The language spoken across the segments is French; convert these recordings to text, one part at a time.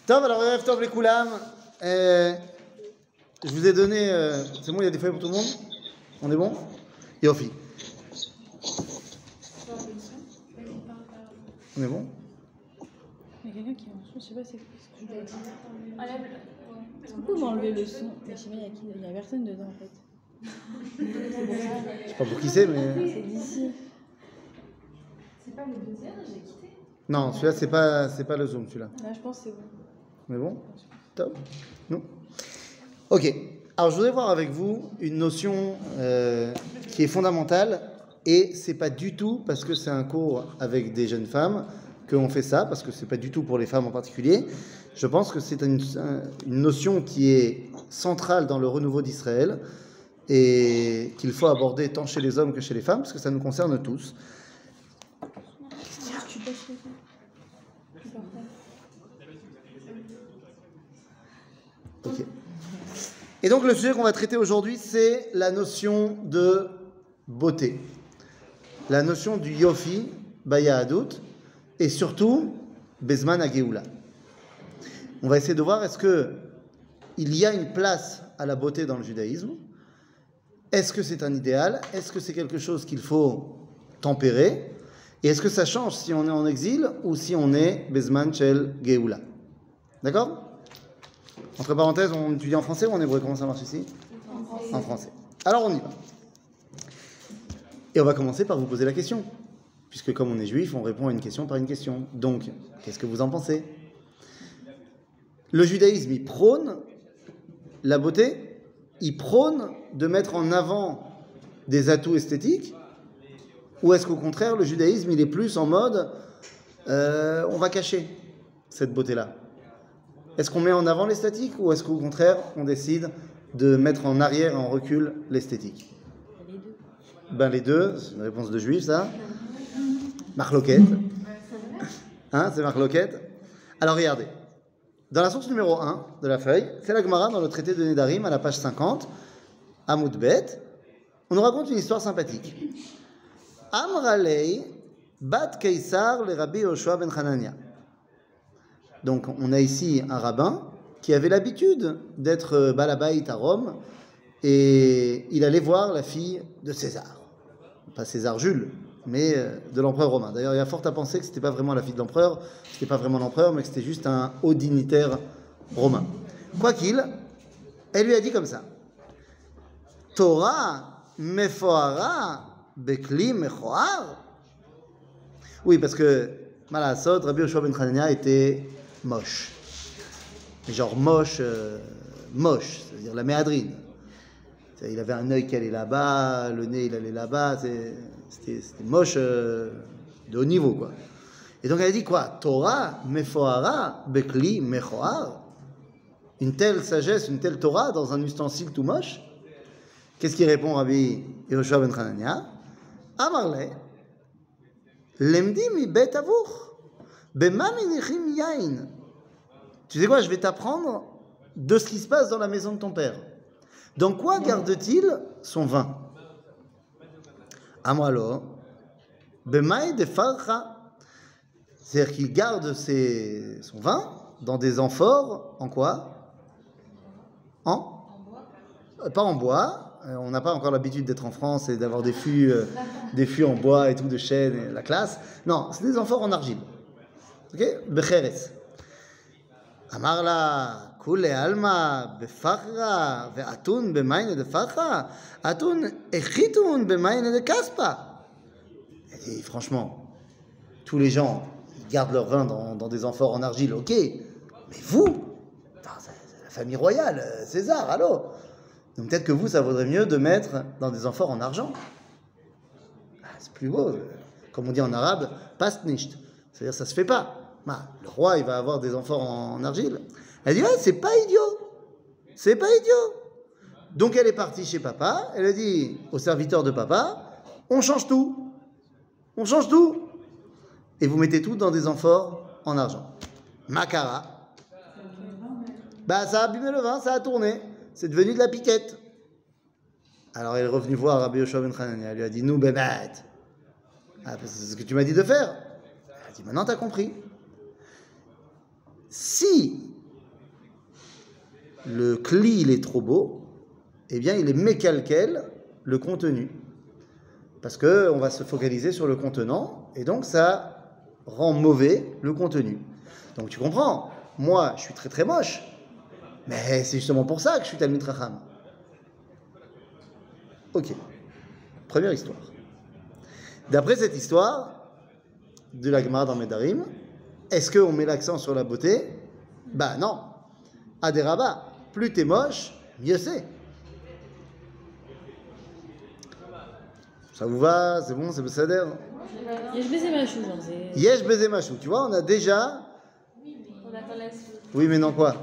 Top, alors Erev Tov les Koulam. Je vous ai donné. C'est bon, il y a des feuilles pour tout le monde? On est bon? Yofi. On est bon? Il y a quelqu'un qui est en son, je sais pas ce que je dois dire. Est-ce qu'on peut m'enlever le son? Mais je sais pas, il y a personne dedans en fait. Je sais pas pour qui c'est, mais. C'est d'ici. C'est pas le deuxième, j'ai quitté. Non, celui-là, c'est pas le Zoom, celui-là. Là, je pense que c'est bon. On est bon? Top. Non. Ok. Alors, je voudrais voir avec vous une notion qui est fondamentale, et c'est pas du tout parce que c'est un cours avec des jeunes femmes qu'on fait ça, parce que c'est pas du tout pour les femmes en particulier. Je pense que c'est une notion qui est centrale dans le renouveau d'Israël et qu'il faut aborder tant chez les hommes que chez les femmes, parce que ça nous concerne tous. Tu passes les gens. Ok. Et donc le sujet qu'on va traiter aujourd'hui, c'est la notion de beauté. La notion du yofi, baya adut, et surtout, bezman ageoula. On va essayer de voir est-ce qu'il y a une place à la beauté dans le judaïsme. Est-ce que c'est un idéal? Est-ce que c'est quelque chose qu'il faut tempérer? Et est-ce que ça change si on est en exil ou si on est bezman shel geoula? D'accord? Entre parenthèses, on étudie en français ou en hébreu? Comment ça marche ici? En français. Alors on y va. Et on va commencer par vous poser la question. Puisque comme on est juif, on répond à une question par une question. Donc, qu'est-ce que vous en pensez? Le judaïsme, il prône la beauté, il prône de mettre en avant des atouts esthétiques, ou est-ce qu'au contraire, le judaïsme, il est plus en mode on va cacher cette beauté-là? Est-ce qu'on met en avant l'esthétique ou est-ce qu'au contraire, on décide de mettre en arrière et en recul l'esthétique? Les deux. Ben les deux, c'est une réponse de juif, ça. Marloquette. Hein, c'est Marloquette. Alors regardez. Dans la source numéro 1 de la feuille, c'est la Gemara dans le traité de Nedarim à la page 50, Amoud Bet. On nous raconte une histoire sympathique. Amralei bat Kaysar le Rabbi Yoshua ben Hanania. Donc, on a ici un rabbin qui avait l'habitude d'être balabait à Rome et il allait voir la fille de César. Pas César Jules, mais de l'empereur romain. D'ailleurs, il y a fort à penser que ce n'était pas vraiment la fille de l'empereur, c'était pas vraiment l'empereur, mais que c'était juste un haut dignitaire romain. Quoi qu'il, elle lui a dit comme ça. Torah mefoara bekli mechoar. Oui, parce que Malasot, Rabbi Yoshua ben Hanania était moche. Genre moche, c'est-à-dire la méadrine. Il avait un œil qui allait là-bas, le nez il allait là-bas, c'était moche de haut niveau, quoi. Et donc elle a dit quoi? Torah, mefoara, bekli, mechoar. Une telle sagesse, une telle Torah dans un ustensile tout moche. Qu'est-ce qu'il répond Rabbi Yoshua ben Hanania? Amarle, lemdi mi bet avour. Tu sais quoi, je vais t'apprendre de ce qui se passe dans la maison de ton père. Dans quoi garde-t-il son vin? Amralo, bemaï de farcha. C'est-à-dire qu'il garde son vin dans des amphores, en quoi? Pas en bois. On n'a pas encore l'habitude d'être en France et d'avoir des fûts en bois et tout, de chêne, et la classe. Non, c'est des amphores en argile. Ok? Becheres. Amarla, kule alma, befarra, ve'atun bemaine de farra, atun echitun bemaine de kaspa. Et franchement, tous les gens gardent leur vin dans des amphores en argile, ok? Mais vous, c'est la famille royale, César, allô? Donc peut-être que vous, ça vaudrait mieux de mettre dans des amphores en argent. C'est plus beau. Comme on dit en arabe, passt nicht. C'est-à-dire ça se fait pas. Le roi, il va avoir des amphores en argile. Elle dit, c'est pas idiot. C'est pas idiot. Donc elle est partie chez papa. Elle a dit au serviteur de papa, on change tout. On change tout. Et vous mettez tout dans des amphores en argent. Makara. Ça a abîmé le vin, ça a tourné. C'est devenu de la piquette. Alors elle est revenue voir Rabbi Yoshua ben Hanania. Elle lui a dit, nous, bébat. C'est ce que tu m'as dit de faire. Elle a dit, maintenant t'as compris. Si le cli il est trop beau, eh bien il est mécalquel le contenu. Parce qu'on va se focaliser sur le contenant, et donc ça rend mauvais le contenu. Donc tu comprends, moi je suis très très moche, mais c'est justement pour ça que je suis Talmid Chacham. Ok, première histoire. D'après cette histoire de la Gemara dans Medarim, est-ce qu'on met l'accent sur la beauté? Bah non. Aderaba, plus t'es moche, mieux c'est. Ça vous va? C'est bon? C'est Besséder? Yesh baisé ma chou, genre c'est. Yesh baiser machou. Tu vois, on a déjà. On attend la suite. Oui, mais non, quoi?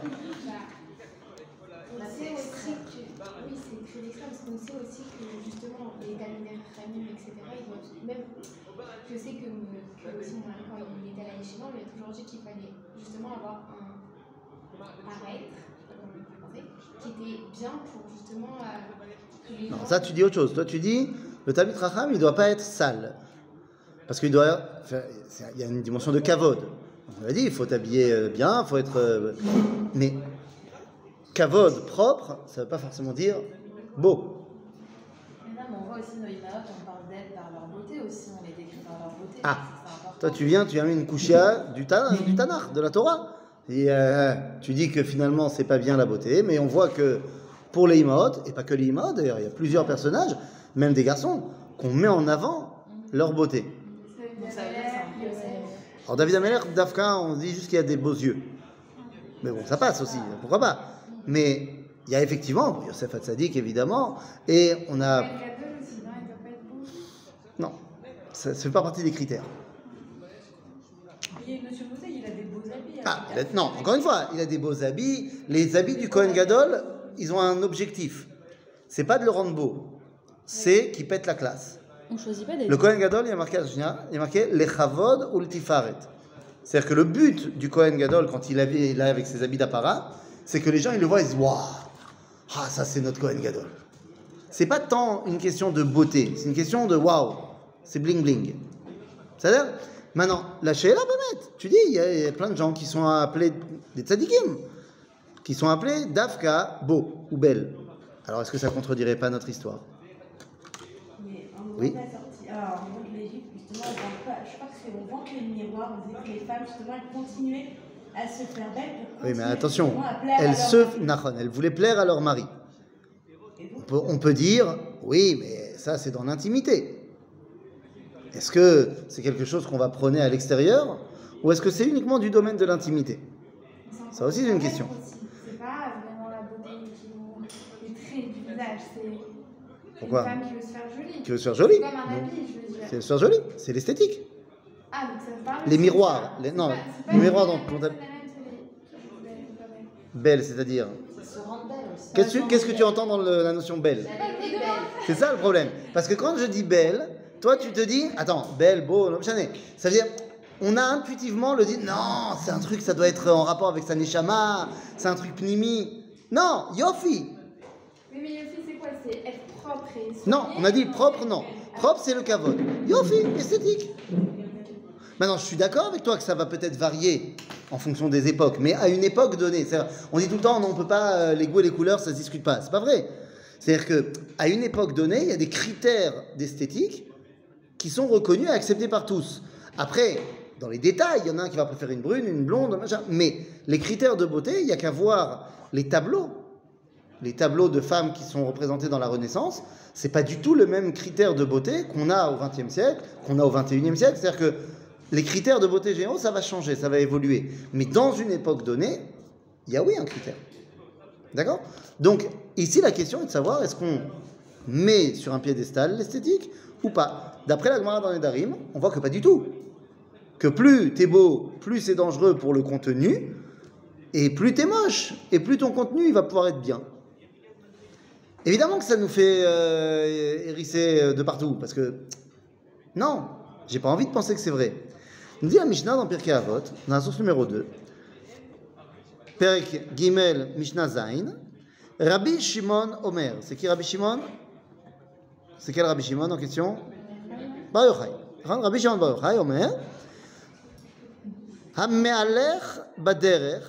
On sait aussi que, oui, c'est très extrême, parce qu'on sait aussi que justement les Talmidei Chachamim, etc., ils doivent, même, je sais que aussi mon mari, quand il était à la Yeshiva, on lui a toujours dit qu'il fallait justement avoir un paraître, qui était bien pour justement que les Non, gens... ça, tu dis autre chose. Toi, tu dis, le Talmid Chacham, il ne doit pas être sale. Parce qu'il doit. Il y a une dimension de kavod. On a dit, il faut t'habiller bien, il faut être. Mais kavod propre, ça ne veut pas forcément dire beau. Mais non, mais on voit aussi nos images, on parle d'elles par leur beauté aussi, on les décrit par leur beauté. Ah, c'est important. toi, tu viens une kushia du Tanakh, de la Torah. Et tu dis que finalement, c'est pas bien la beauté, mais on voit que pour les imaot, et pas que les imaot, d'ailleurs, il y a plusieurs personnages, même des garçons, qu'on met en avant leur beauté. Donc ça veut dire que c'est un procès. Alors David Ameller, Dafka, on dit juste qu'il y a des beaux yeux. Mais bon, ça passe aussi, pourquoi pas. Mais il y a effectivement Yosef Hatzadik, évidemment, et on a... Le cadeau aussi, non, il doit pas être beau. Non, ça ne fait pas partie des critères. Il y a une notion de beauté, il a des beaux habits. Ah, non, encore une fois, il a des beaux habits. Les habits du Kohen Gadol, ils ont un objectif. C'est pas de le rendre beau, c'est qu'il pète la classe. On choisit pas d'être. Le Kohen Gadol, il y a marqué Lechavod ou Ltifaret. C'est-à-dire que le but du Kohen Gadol, quand il est là avec ses habits d'apparat, c'est que les gens ils le voient, ils se disent waouh, ah ça c'est notre Kohen Gadol. C'est pas tant une question de beauté, c'est une question de waouh, c'est bling bling. C'est-à-dire, maintenant, la Sheila Bémet, tu dis, il y a plein de gens qui sont appelés des tzadikim, qui sont appelés Dafka, beau ou belle. Alors est-ce que ça contredirait pas notre histoire? Mais en moment Oui. de la sortie, alors en moment de l'Égypte, justement, je crois que c'est au ventre les miroirs, on disait que les femmes, justement, elles continuaient à se faire belles pour Oui, mais continuer, attention, justement, à plaire à leur mari. elles voulaient plaire à leur mari. Et donc, On peut dire, oui, mais ça c'est dans l'intimité. Est-ce que c'est quelque chose qu'on va prôner à l'extérieur ou est-ce que c'est uniquement du domaine de l'intimité? Ça aussi, c'est une question. C'est pas vraiment la beauté les traits du visage, c'est Pourquoi? une femme qui veut se faire jolie. Qui veut se faire jolie? C'est comme un habit, je veux dire. C'est se faire jolie, c'est l'esthétique. Ah, donc ça parle. Les miroirs, non, les miroirs dont on a... Belle, c'est-à-dire. C'est se rendre belle aussi. Qu'est-ce que tu entends dans la notion belle? C'est ça le problème. Parce que quand je dis belle, toi tu te dis, attends, belle, beau, non, ça veut dire, on a intuitivement le dit, non, c'est un truc, ça doit être en rapport avec sa neshama, c'est un truc pnimi. Non, yofi. Oui, mais Yofi, c'est quoi? C'est être propre et soigné. Non, on a dit propre, non. Propre, c'est le kavod. Yofi, esthétique. Maintenant, je suis d'accord avec toi que ça va peut-être varier en fonction des époques, mais à une époque donnée. On dit tout le temps, non, on ne peut pas, les goûts et les couleurs, ça ne se discute pas. C'est pas vrai. C'est-à-dire qu'à une époque donnée, il y a des critères d'esthétique qui sont reconnus et acceptés par tous. Après, dans les détails, il y en a un qui va préférer une brune, une blonde, machin. Mais les critères de beauté, il n'y a qu'à voir les tableaux de femmes qui sont représentées dans la Renaissance. C'est pas du tout le même critère de beauté qu'on a au XXe siècle, qu'on a au XXIe siècle. C'est-à-dire que les critères de beauté généraux, ça va changer, ça va évoluer. Mais dans une époque donnée, il y a oui un critère. D'accord? Donc, ici, la question est de savoir est-ce qu'on met sur un piédestal l'esthétique ou pas. D'après la Gemara dans les Darim, on voit que pas du tout. Que plus t'es beau, plus c'est dangereux pour le contenu, et plus t'es moche, et plus ton contenu il va pouvoir être bien. Évidemment que ça nous fait hérisser de partout, parce que non, j'ai pas envie de penser que c'est vrai. Nous dit la Mishnah dans Pirkei Avot, dans la source numéro 2, Perek Gimel Mishnah Zain, Rabbi Shimon Omer. C'est qui Rabbi Shimon? C'est quel Rabbi Shimon en question? Bar Yochai. Rabbi Shimon Bar Yochai Omer, Hamealech baderech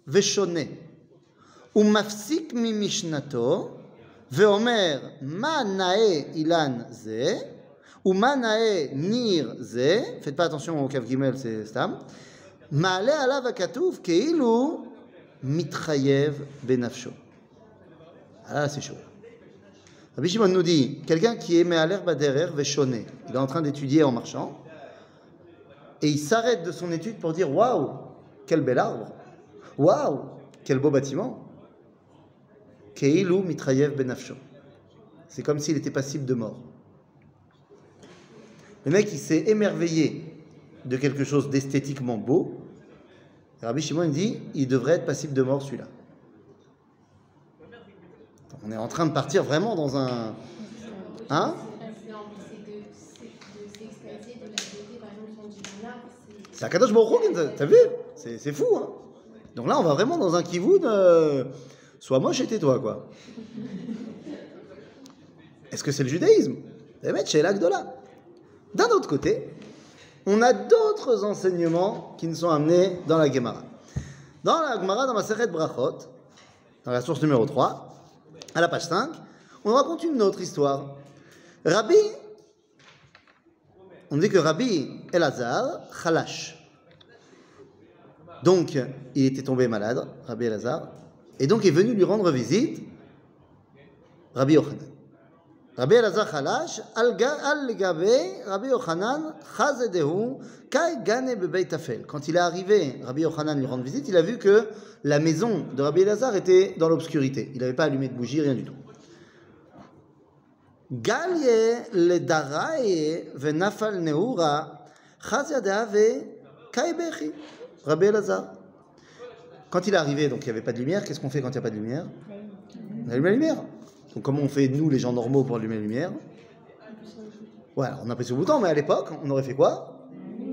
veshone, ומפסיק ממשנתו, ואומר, מה נאה אילן זה, ומה נאה ניר זה, faites pas attention au כף ג' c'est סתם, מעלה עליו הכתוב כאילו מתחייב בנפשו. Ah, c'est chaud. Rabbi Shimon nous dit, quelqu'un qui est מהלך בדרך ושונה, il est en train d'étudier en marchant, et il s'arrête de son étude pour dire, waouh, quel bel arbre, waouh, quel beau bâtiment. Keilu mitrayev benafsho. C'est comme s'il était passible de mort. Le mec, il s'est émerveillé de quelque chose d'esthétiquement beau. Rabbi Shimon dit, il devrait être passible de mort celui-là. On est en train de partir vraiment dans un... Hein? C'est Akadosh Baruch Hu, t'as vu? C'est fou, hein? Donc là, on va vraiment dans un kivoun... Sois moche et tais-toi, quoi. Est-ce que c'est le judaïsme? Chez l'Agdola. D'un autre côté, on a d'autres enseignements qui nous sont amenés dans la Gemara. Dans la Gemara, dans ma Masechet Brachot, dans la source numéro 3, à la page 5, on raconte une autre histoire. On dit que Rabbi Elazar Chalash. Donc, il était tombé malade, Rabbi Elazar, et donc est venu lui rendre visite Rabbi Yochanan. Rabbi Elazar Chalash, al-gabe Rabbi Yochanan, chazedehu, kai gane bebeit tafel. Quand il est arrivé, Rabbi Yochanan lui rendre visite, il a vu que la maison de Rabbi Elazar était dans l'obscurité. Il n'avait pas allumé de bougie, rien du tout. Galye le daraye venafal neura, chazadeh ve kai bechi. Rabbi Elazar. Quand il est arrivé, donc il n'y avait pas de lumière, qu'est-ce qu'on fait quand il n'y a pas de lumière? On allume la lumière. Donc comment on fait, nous, les gens normaux, pour allumer la lumière? Voilà, on a pris ce bouton, mais à l'époque, on aurait fait quoi?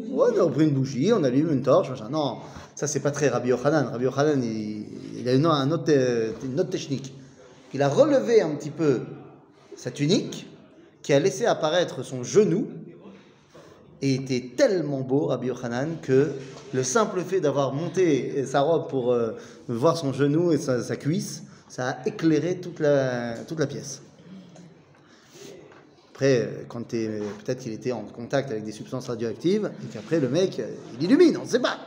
Ouais, on aurait pris une bougie, on allume une torche, machin. Non, ça, c'est pas très Rabbi Yochanan. Rabbi Yochanan, il a une autre technique. Il a relevé un petit peu sa tunique, qui a laissé apparaître son genou, et était tellement beau, Rabbi Yochanan, que le simple fait d'avoir monté sa robe pour voir son genou et sa cuisse, ça a éclairé toute la pièce. Après, peut-être qu'il était en contact avec des substances radioactives, et qu'après le mec, il illumine, on ne sait pas.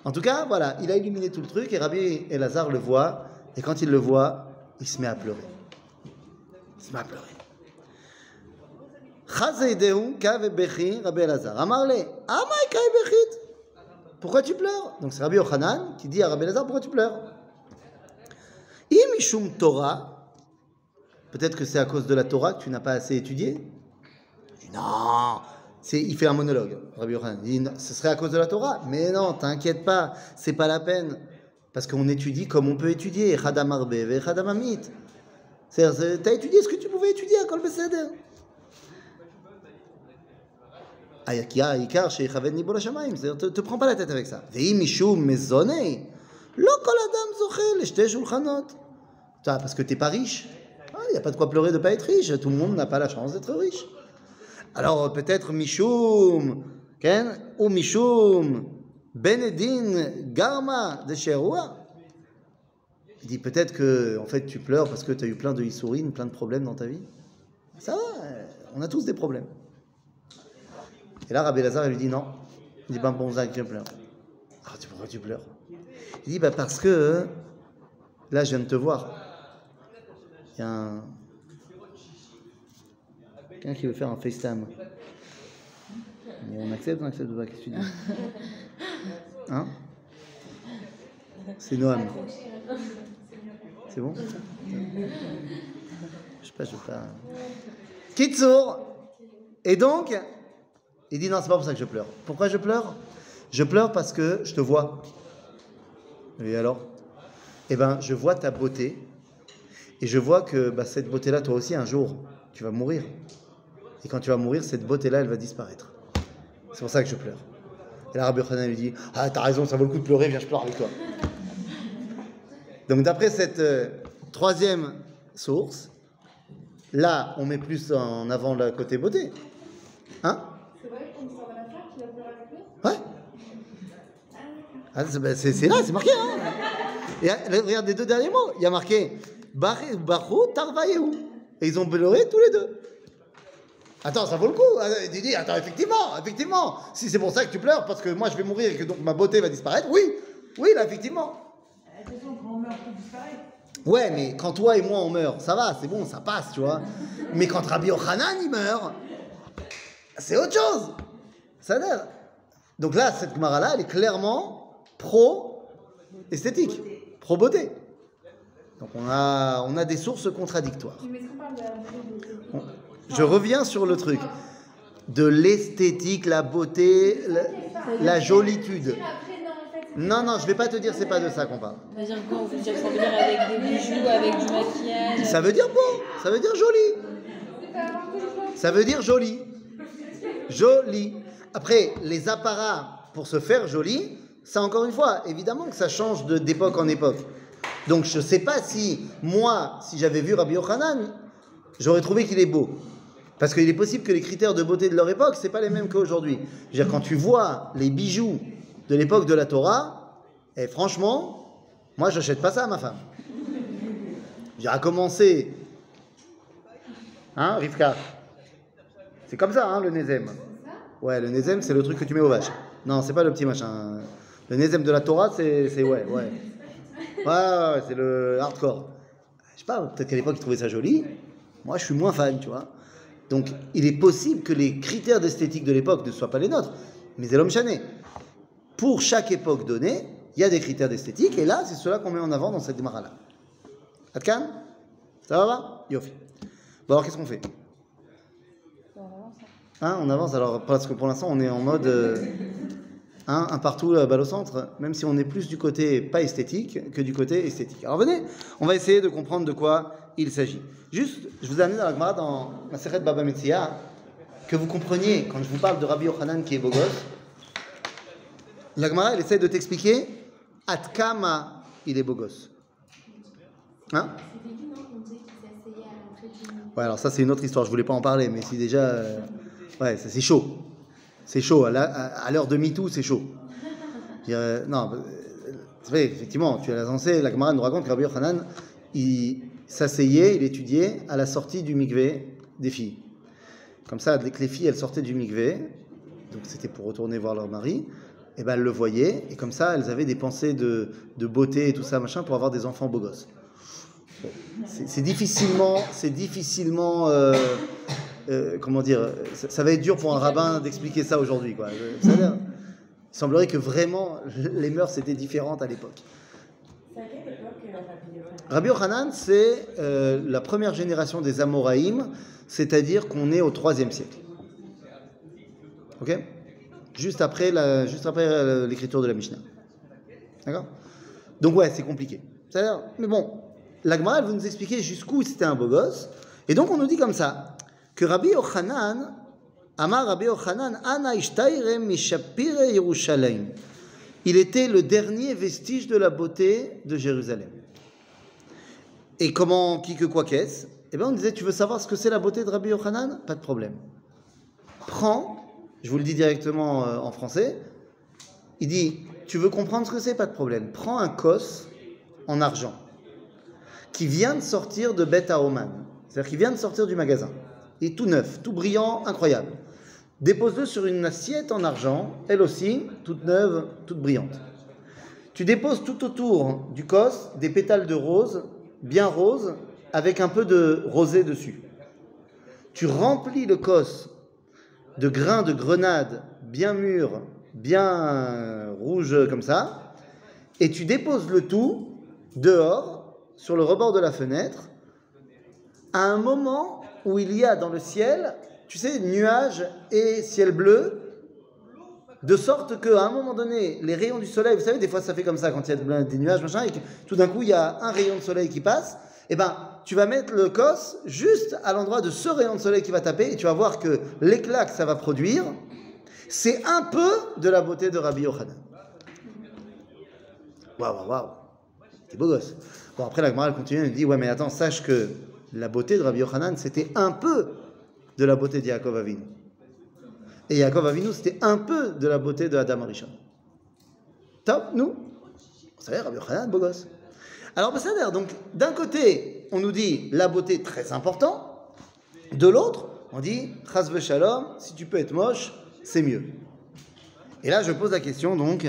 En tout cas, voilà, il a illuminé tout le truc, et Rabbi Elazar le voit, et quand il le voit, il se met à pleurer. Il se met à pleurer. Pourquoi tu pleures? Donc c'est Rabbi Yochanan qui dit à Rabbi Elazar, pourquoi tu pleures? Imishum Torah, peut-être que c'est à cause de la Torah que tu n'as pas assez étudié. Non, il fait un monologue, Rabbi Yochanan. Il dit, ce serait à cause de la Torah, mais non, t'inquiète pas, c'est pas la peine, parce qu'on étudie comme on peut étudier. Chadam Arbe ve Chadam Amit. C'est-à-dire, t'as étudié ce que tu pouvais étudier à Kol Beseder. C'est-à-dire, te prends pas la tête avec ça. Parce que t'es pas riche. Il n'y a pas de quoi pleurer de pas être riche. Tout le monde n'a pas la chance d'être riche. Alors peut-être Mishum, ou Mishum, Benedin, Garma, de Sheroua. Il dit peut-être que en fait tu pleures parce que tu as eu plein de issourines, plein de problèmes dans ta vie. Ça va, on a tous des problèmes. Et là, Rabbi Elazar, il lui dit non. Il dit, bon, Zach, je pleure. Ah, pourquoi tu pleures? Il dit, parce que là, je viens de te voir. Il y a quelqu'un qui veut faire un FaceTime. On accepte ou pas? Qu'est-ce que tu dis? Hein? C'est Noam. C'est bon? Je sais pas, je veux pas. Kitsour. Et donc, il dit non, c'est pas pour ça que je pleure. Pourquoi je pleure? Je pleure parce que je te vois. Et alors? Eh bien, je vois ta beauté. Et je vois que cette beauté-là, toi aussi, un jour, tu vas mourir. Et quand tu vas mourir, cette beauté-là, elle va disparaître. C'est pour ça que je pleure. Et là, Rabbi Yochanan lui dit, ah, t'as raison, ça vaut le coup de pleurer, viens, je pleure avec toi. Donc, d'après cette troisième source, là, on met plus en avant le côté beauté. Hein? C'est vrai qu'on s'en va la fleur qui va pleurer avec lui? Ouais. Ah, c'est là, c'est marqué. Hein? Et regarde les deux derniers mots. Il y a marqué Barou Tarvayehu. Et ils ont pleuré tous les deux. Attends, ça vaut le coup. Tu dis, attends, effectivement. Si c'est pour ça que tu pleures, parce que moi je vais mourir et que donc ma beauté va disparaître, oui, là, effectivement. Attention, quand on meurt, tout disparaît. Ouais, mais quand toi et moi on meurt, ça va, c'est bon, ça passe, tu vois. Mais quand Rabbi Yochanan il meurt, c'est autre chose. Ça a l'air. Donc là, cette Gemara-là, elle est clairement pro-esthétique, pro-beauté. Donc on a des sources contradictoires. Mais est-ce qu'on parle de la beauté? Je reviens sur le truc de l'esthétique, la beauté, la jolitude. Non, je vais pas te dire c'est pas de ça qu'on parle. C'est-à-dire quoi? On veut dire ça veut dire avec des bijoux, avec du maquillage. Ça veut dire beau, ça veut dire joli. Ça veut dire joli. Joli. Après, les apparats pour se faire joli, ça encore une fois, évidemment que ça change d'époque en époque. Donc je sais pas si moi, si j'avais vu Rabbi Yochanan, j'aurais trouvé qu'il est beau. Parce qu'il est possible que les critères de beauté de leur époque, c'est pas les mêmes qu'aujourd'hui. Je veux dire, quand tu vois les bijoux de l'époque de la Torah, et franchement, moi j'achète pas ça à ma femme. J'ai à commencer, hein, Rivka? C'est comme ça, hein, le Nézem. Ouais, le Nézem, c'est le truc que tu mets aux vaches. Non, c'est pas le petit machin. Le Nézem de la Torah, c'est ouais. Ouais, c'est le hardcore. Je sais pas, peut-être qu'à l'époque, ils trouvaient ça joli. Moi, je suis moins fan, tu vois. Donc, il est possible que les critères d'esthétique de l'époque ne soient pas les nôtres. Mais c'est l'homme chané. Pour chaque époque donnée, il y a des critères d'esthétique. Et là, c'est cela qu'on met en avant dans cette Gemara-là. Adkan? Ça va? Yofi. Bon, alors, qu'est-ce qu'on fait? Hein, on avance alors, parce que pour l'instant, on est en mode un partout, la balle au centre, même si on est plus du côté pas esthétique que du côté esthétique. Alors venez, on va essayer de comprendre de quoi il s'agit. Juste, je vous ai amené dans la Gemara, dans ma Masechet Baba Metzia, que vous compreniez, quand je vous parle de Rabbi Yochanan qui est beau gosse, la Gemara, elle essaie de t'expliquer Atkama il est beau gosse. Hein? C'était lui, non, qu'on disait qu'il s'asseyait à l'entrée du... Ouais, alors ça c'est une autre histoire, je voulais pas en parler, mais si déjà... ouais, c'est chaud. C'est chaud. À l'heure de MeToo, c'est chaud. Non, c'est vrai, effectivement, tu as lancé, la Gemara nous raconte que Rabbi Yochanan, il s'asseyait, il étudiait à la sortie du mikvé des filles. Comme ça, dès que les filles, elles sortaient du mikvé, donc c'était pour retourner voir leur mari, et ben elles le voyaient, et comme ça, elles avaient des pensées de beauté et tout ça, machin, pour avoir des enfants beaux gosses. Bon, c'est difficilement comment dire, ça va être dur pour un rabbin d'expliquer ça aujourd'hui, quoi. Il semblerait que vraiment les mœurs étaient différentes à l'époque. C'est à quelle époque Rabbi Yochanan, c'est la première génération des Amoraïm, c'est-à-dire qu'on est au 3e siècle. Ok? Juste après l'écriture de la Mishnah. D'accord? Donc ouais, c'est compliqué. C'est-à-dire, mais bon, la Gemara, elle veut nous expliquer jusqu'où c'était un beau gosse. Et donc on nous dit comme ça, que Rabbi Yochanan, Amar Rabbi Yochanan, Ana ishtayre mishapire Yerushalayim. Il était le dernier vestige de la beauté de Jérusalem. Et comment, qui que quoi qu'est-ce? Eh bien on disait, tu veux savoir ce que c'est la beauté de Rabbi Yochanan? Pas de problème. Prends, je vous le dis directement en français, il dit, tu veux comprendre ce que c'est? Pas de problème. Prends un kos en argent qui vient de sortir de Bet Haoman, c'est-à-dire qui vient de sortir du magasin. Il est tout neuf, tout brillant, incroyable. Dépose-le sur une assiette en argent, elle aussi, toute neuve, toute brillante. Tu déposes tout autour du kos des pétales de rose, bien roses, avec un peu de rosé dessus. Tu remplis le kos de grains de grenade bien mûrs, bien rouges comme ça, et tu déposes le tout dehors, sur le rebord de la fenêtre, à un moment où il y a dans le ciel, tu sais, nuages et ciel bleu, de sorte qu'à un moment donné, les rayons du soleil, vous savez, des fois ça fait comme ça quand il y a des nuages, machin, et que tout d'un coup il y a un rayon de soleil qui passe, et ben tu vas mettre le kos juste à l'endroit de ce rayon de soleil qui va taper, et tu vas voir que l'éclat que ça va produire, c'est un peu de la beauté de Rabbi Yochanan. Waouh, t'es beau gosse. Bon, après la Gemara elle continue, elle dit, ouais mais attends, sache que la beauté de Rabbi Yochanan, c'était un peu de la beauté de Yaakov Avinu. Et Yaakov Avinu, c'était un peu de la beauté de Adam Arishon. Top, nous. Vous savez, Rabbi Yochanan, beau gosse. Alors, c'est-à-dire, donc, d'un côté, on nous dit la beauté très important, de l'autre, on dit chas v'shalom, si tu peux être moche, c'est mieux. Et là, je pose la question, donc,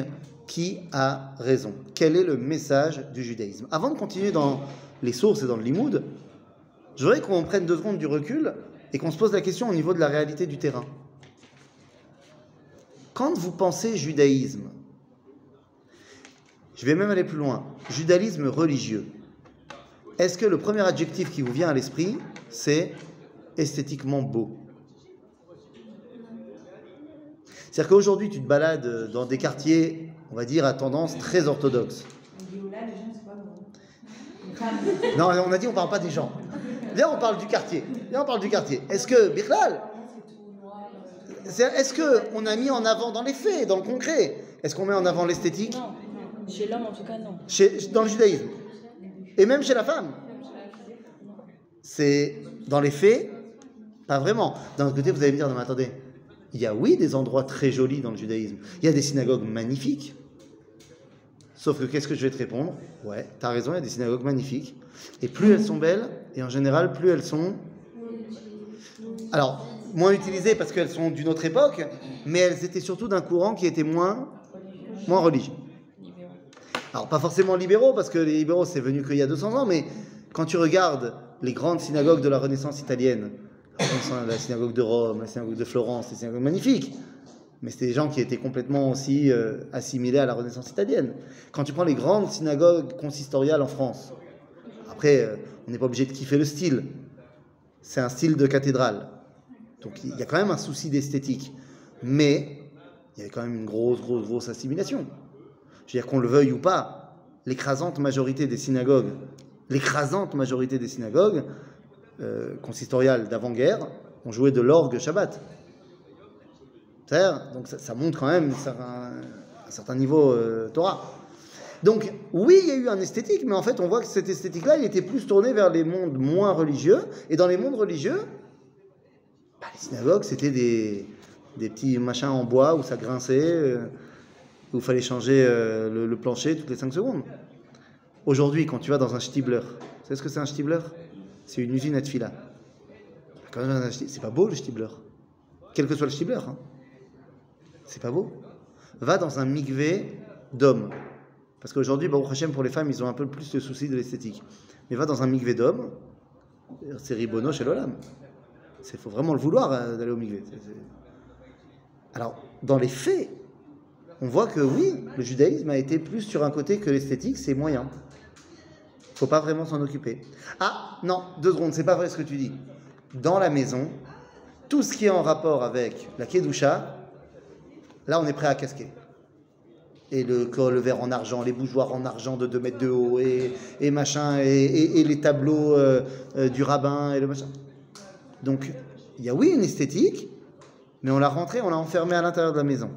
qui a raison? Quel est le message du judaïsme? Avant de continuer dans les sources et dans le limoud, je voudrais qu'on prenne 2 secondes du recul et qu'on se pose la question au niveau de la réalité du terrain. Quand vous pensez judaïsme, je vais même aller plus loin, judaïsme religieux, est-ce que le premier adjectif qui vous vient à l'esprit, c'est esthétiquement beau? C'est-à-dire qu'aujourd'hui, tu te balades dans des quartiers, on va dire, à tendance très orthodoxe. On dit oh là, les gens, c'est pas bon. Non, on a dit on ne parle pas des gens. Là, on parle du quartier. Est-ce que, Birlal, est-ce qu'on a mis en avant dans les faits, dans le concret, est-ce qu'on met en avant l'esthétique? Non. Chez l'homme, en tout cas, non. Dans le judaïsme. Et même chez la femme. C'est dans les faits, pas vraiment. D'un autre côté, vous allez me dire, non mais attendez, il y a oui des endroits très jolis dans le judaïsme. Il y a des synagogues magnifiques. Sauf que qu'est-ce que je vais te répondre? Ouais, t'as raison, il y a des synagogues magnifiques. Et plus elles sont belles, et en général, plus elles sont... Alors, moins utilisées parce qu'elles sont d'une autre époque, mais elles étaient surtout d'un courant qui était moins religieux. Alors, pas forcément libéraux, parce que les libéraux, c'est venu qu'il y a 200 ans, mais quand tu regardes les grandes synagogues de la Renaissance italienne, la synagogue de Rome, la synagogue de Florence, c'est synagogues magnifiques, mais c'était des gens qui étaient complètement aussi assimilés à la Renaissance italienne. Quand tu prends les grandes synagogues consistoriales en France, après, on n'est pas obligé de kiffer le style, c'est un style de cathédrale. Donc il y a quand même un souci d'esthétique, mais il y avait quand même une grosse assimilation. Je veux dire qu'on le veuille ou pas, l'écrasante majorité des synagogues consistoriales d'avant-guerre ont joué de l'orgue Shabbat. C'est-à-dire, donc ça montre quand même un certain niveau Torah. Donc oui, il y a eu un esthétique, mais en fait on voit que cette esthétique-là, il était plus tourné vers les mondes moins religieux, et dans les mondes religieux, les synagogues, c'était des petits machins en bois où ça grinçait, où il fallait changer le plancher toutes les 5 secondes. Aujourd'hui, quand tu vas dans un shtibler, tu sais ce que c'est un shtibler? C'est une usine à tefila. C'est pas beau le shtibler. Quel que soit le shtibler. Hein. C'est pas beau. Va dans un mikvé d'hommes. Parce qu'aujourd'hui, Baruch Hashem, pour les femmes, ils ont un peu plus le souci de l'esthétique. Mais va dans un mikvé d'hommes, c'est ribono chez l'olam. Il faut vraiment le vouloir d'aller au mikvé. Alors, dans les faits, on voit que oui, le judaïsme a été plus sur un côté que l'esthétique, c'est moyen. Il ne faut pas vraiment s'en occuper. Ah, non, 2 secondes, c'est pas vrai ce que tu dis. Dans la maison, tout ce qui est en rapport avec la kedusha, là on est prêt à casquer. Et le verre en argent, les bougeoirs en argent de 2 mètres de haut, et machin, et les tableaux du rabbin, et le machin. Donc, il y a oui une esthétique, mais on l'a rentré, on l'a enfermé à l'intérieur de la maison.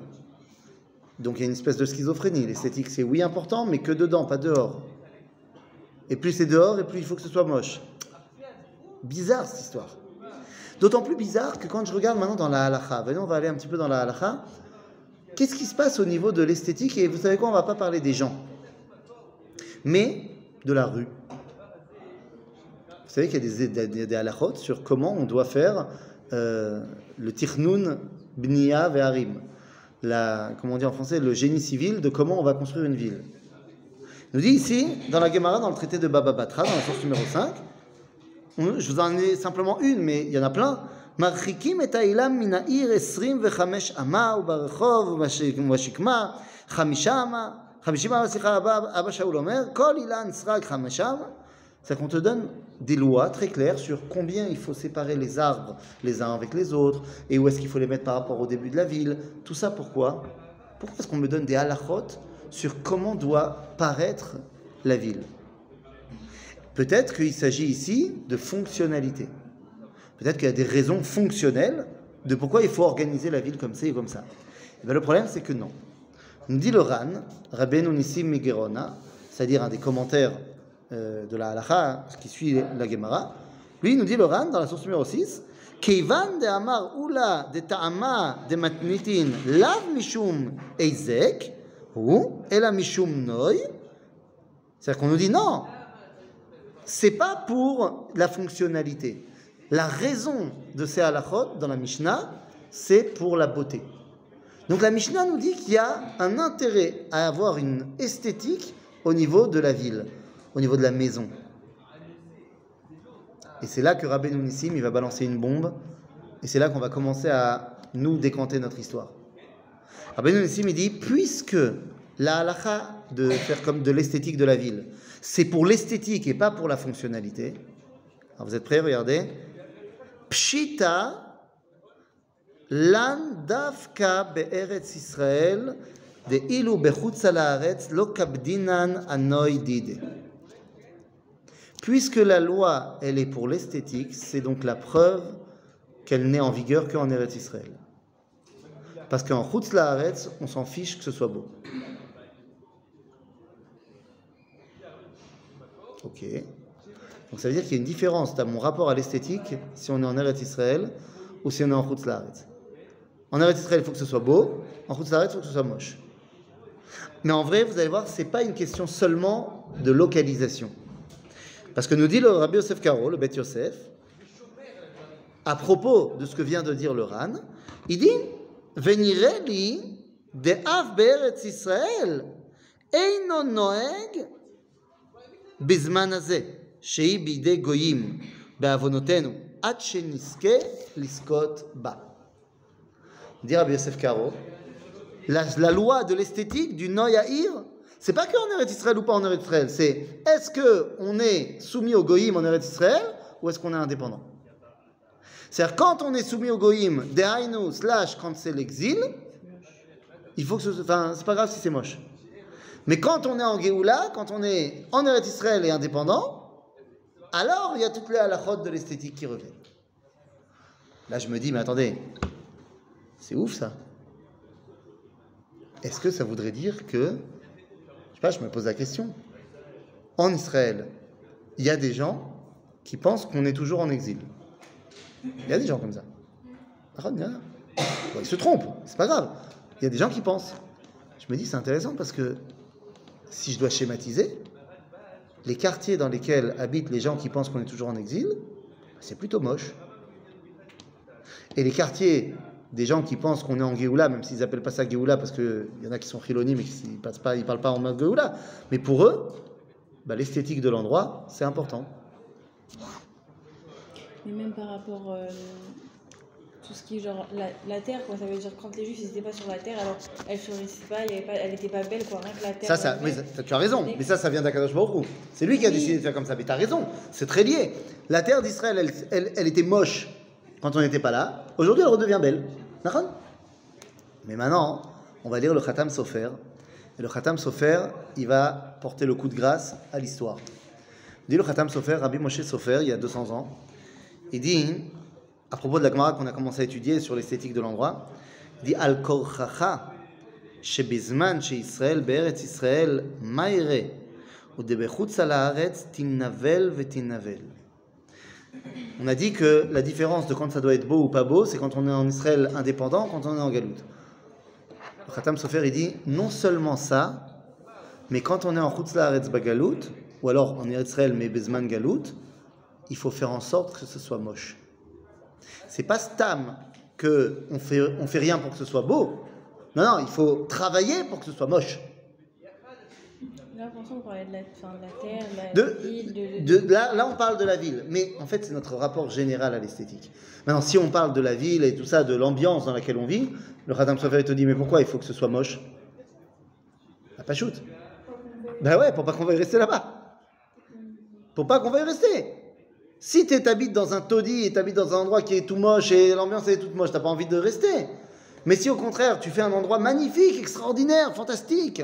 Donc il y a une espèce de schizophrénie. L'esthétique, c'est oui important, mais que dedans, pas dehors. Et plus c'est dehors, et plus il faut que ce soit moche. Bizarre cette histoire. D'autant plus bizarre que quand je regarde maintenant dans la halakha, on va aller un petit peu dans la halakha, qu'est-ce qui se passe au niveau de l'esthétique? Et vous savez quoi, on ne va pas parler des gens, mais de la rue. Vous savez qu'il y a des halakhot sur comment on doit faire le tirnoun bniya ve'arim. Comment on dit en français, le génie civil de comment on va construire une ville. Il nous dit ici, dans la Gemara, dans le traité de Baba Batra, dans la source numéro 5, je vous en ai simplement une, mais il y en a plein. Marchikim et ha'ilam min ha'ir 25 ama ubarechov ubashikma 5 ama 50 ama slicha Abba Shaul Omer kol ilan srag 5 ama. C'est qu'on te donne des lois très claires sur combien il faut séparer les arbres les uns avec les autres et où est-ce qu'il faut les mettre par rapport au début de la ville. Tout ça pourquoi? Pourquoi est-ce qu'on me donne des halachot sur comment doit paraître la ville? Peut-être qu'il s'agit ici de fonctionnalité. Peut-être qu'il y a des raisons fonctionnelles de pourquoi il faut organiser la ville comme ça et comme ça. Et bien le problème, c'est que non. Nous dit le Ran, Rabbeinu Nissim Migerona, c'est-à-dire un des commentaires de la halakha, qui suit la Gemara, lui il nous dit le Ran dans la source numéro 6, Keivan de Amar Ula de Ta'ama de Matnitin Lav Mishum Eizek ou Ela Mishum Noy. C'est-à-dire qu'on nous dit non, c'est pas pour la fonctionnalité. La raison de ces halachot dans la Mishnah, c'est pour la beauté. Donc la Mishnah nous dit qu'il y a un intérêt à avoir une esthétique au niveau de la ville, au niveau de la maison. Et c'est là que Rabbeinu Nissim, il va balancer une bombe, et c'est là qu'on va commencer à nous décanter notre histoire. Rabbeinu Nissim, il dit, puisque la halacha de faire comme de l'esthétique de la ville, c'est pour l'esthétique et pas pour la fonctionnalité. Alors vous êtes prêts? Regardez. Pshita lan davka be'eretz Israël de ilu bechutz haaretz lo kabdinan anoy dide. Puisque la loi, elle est pour l'esthétique, c'est donc la preuve qu'elle n'est en vigueur qu'en Eretz Israël. Parce qu'en Chutz La'aretz, on s'en fiche que ce soit beau. Ok. Donc ça veut dire qu'il y a une différence dans mon rapport à l'esthétique si on est en Eretz Israël ou si on est en Chutz La'aretz. En Eretz Israël, il faut que ce soit beau. En Chutz La'aretz, il faut que ce soit moche. Mais en vrai, vous allez voir, ce n'est pas une question seulement de localisation. Parce que nous dit le Rabbi Yosef Karo, le Beth Yosef, à propos de ce que vient de dire le Ran, il dit Venireli de Av Be'eretz Israël eino noeg bizman hazeh shei bidei goyim be'avonotenu ad sheniske liskot ba. Dit Rabbi Yosef Karo, la loi de l'esthétique du Noyaïr, c'est pas qu'en Eretz Israël ou pas en Eretz Israël, c'est est-ce qu'on est soumis au goyim en Eretz Israël ou est-ce qu'on est indépendant? C'est-à-dire, quand on est soumis au goyim, dehainu / quand c'est l'exil, il faut que ce soit. Enfin, c'est pas grave si c'est moche. Mais quand on est en Géoula, quand on est en Eretz Israël et indépendant, alors il y a toutes les halachot de l'esthétique qui reviennent. Là, je me dis, mais attendez, c'est ouf ça. Est-ce que ça voudrait dire que. Je sais pas, je me pose la question. En Israël, il y a des gens qui pensent qu'on est toujours en exil. Il y a des gens comme ça. Ils se trompent, c'est pas grave. Il y a des gens qui pensent. Je me dis, c'est intéressant parce que si je dois schématiser, les quartiers dans lesquels habitent les gens qui pensent qu'on est toujours en exil, c'est plutôt moche. Et les quartiers des gens qui pensent qu'on est en Géoula, même s'ils n'appellent pas ça Géoula, parce qu'il y en a qui sont chilonis, mais qui ne parlent pas en mode Géoula. Mais pour eux, l'esthétique de l'endroit, c'est important. Mais même par rapport tout ce qui est genre la terre, quoi, ça veut dire quand les Juifs n'étaient pas sur la terre, alors elle florissait pas, elle n'était pas belle, quoi, rien que la terre. Oui, tu as raison, mais ça vient d'Akadosh Baruch Hu. C'est lui qui a décidé de faire comme ça, mais tu as raison, c'est très lié. La terre d'Israël, elle était moche quand on n'était pas là, aujourd'hui elle redevient belle. Mais maintenant, on va lire le Khatam Sofer, et le Khatam Sofer, il va porter le coup de grâce à l'histoire. Il dit le Khatam Sofer, Rabbi Moshe Sofer, il y a 200 ans, il dit, à propos de la Gemara qu'on a commencé à étudier sur l'esthétique de l'endroit, il dit Al korchacha shebizman sheIsraël be'eretz Israël ma'ire ou de bechutz haaretz tinnavel vetinnavel. On a dit que la différence de quand ça doit être beau ou pas beau, c'est quand on est en Israël indépendant, quand on est en Galout. Le Khatam Sofer, il dit non seulement ça, mais quand on est en Chutz La'aretz Bagalout, ou alors en Israël mais Bezman Galout, il faut faire en sorte que ce soit moche. C'est pas stam qu'on fait rien pour que ce soit beau. Non, il faut travailler pour que ce soit moche. Là, pour on parlait de la terre, de la ville. Là, on parle de la ville. Mais en fait, c'est notre rapport général à l'esthétique. Maintenant, si on parle de la ville et tout ça, de l'ambiance dans laquelle on vit, le Khatam Sofer te dit, mais pourquoi il faut que ce soit moche? Pas shoot. Ben ouais, pour pas qu'on veuille rester là-bas. Pour pas qu'on veuille rester. Si tu habites dans un taudis et tu habites dans un endroit qui est tout moche et l'ambiance est toute moche, tu n'as pas envie de rester. Mais si au contraire, tu fais un endroit magnifique, extraordinaire, fantastique.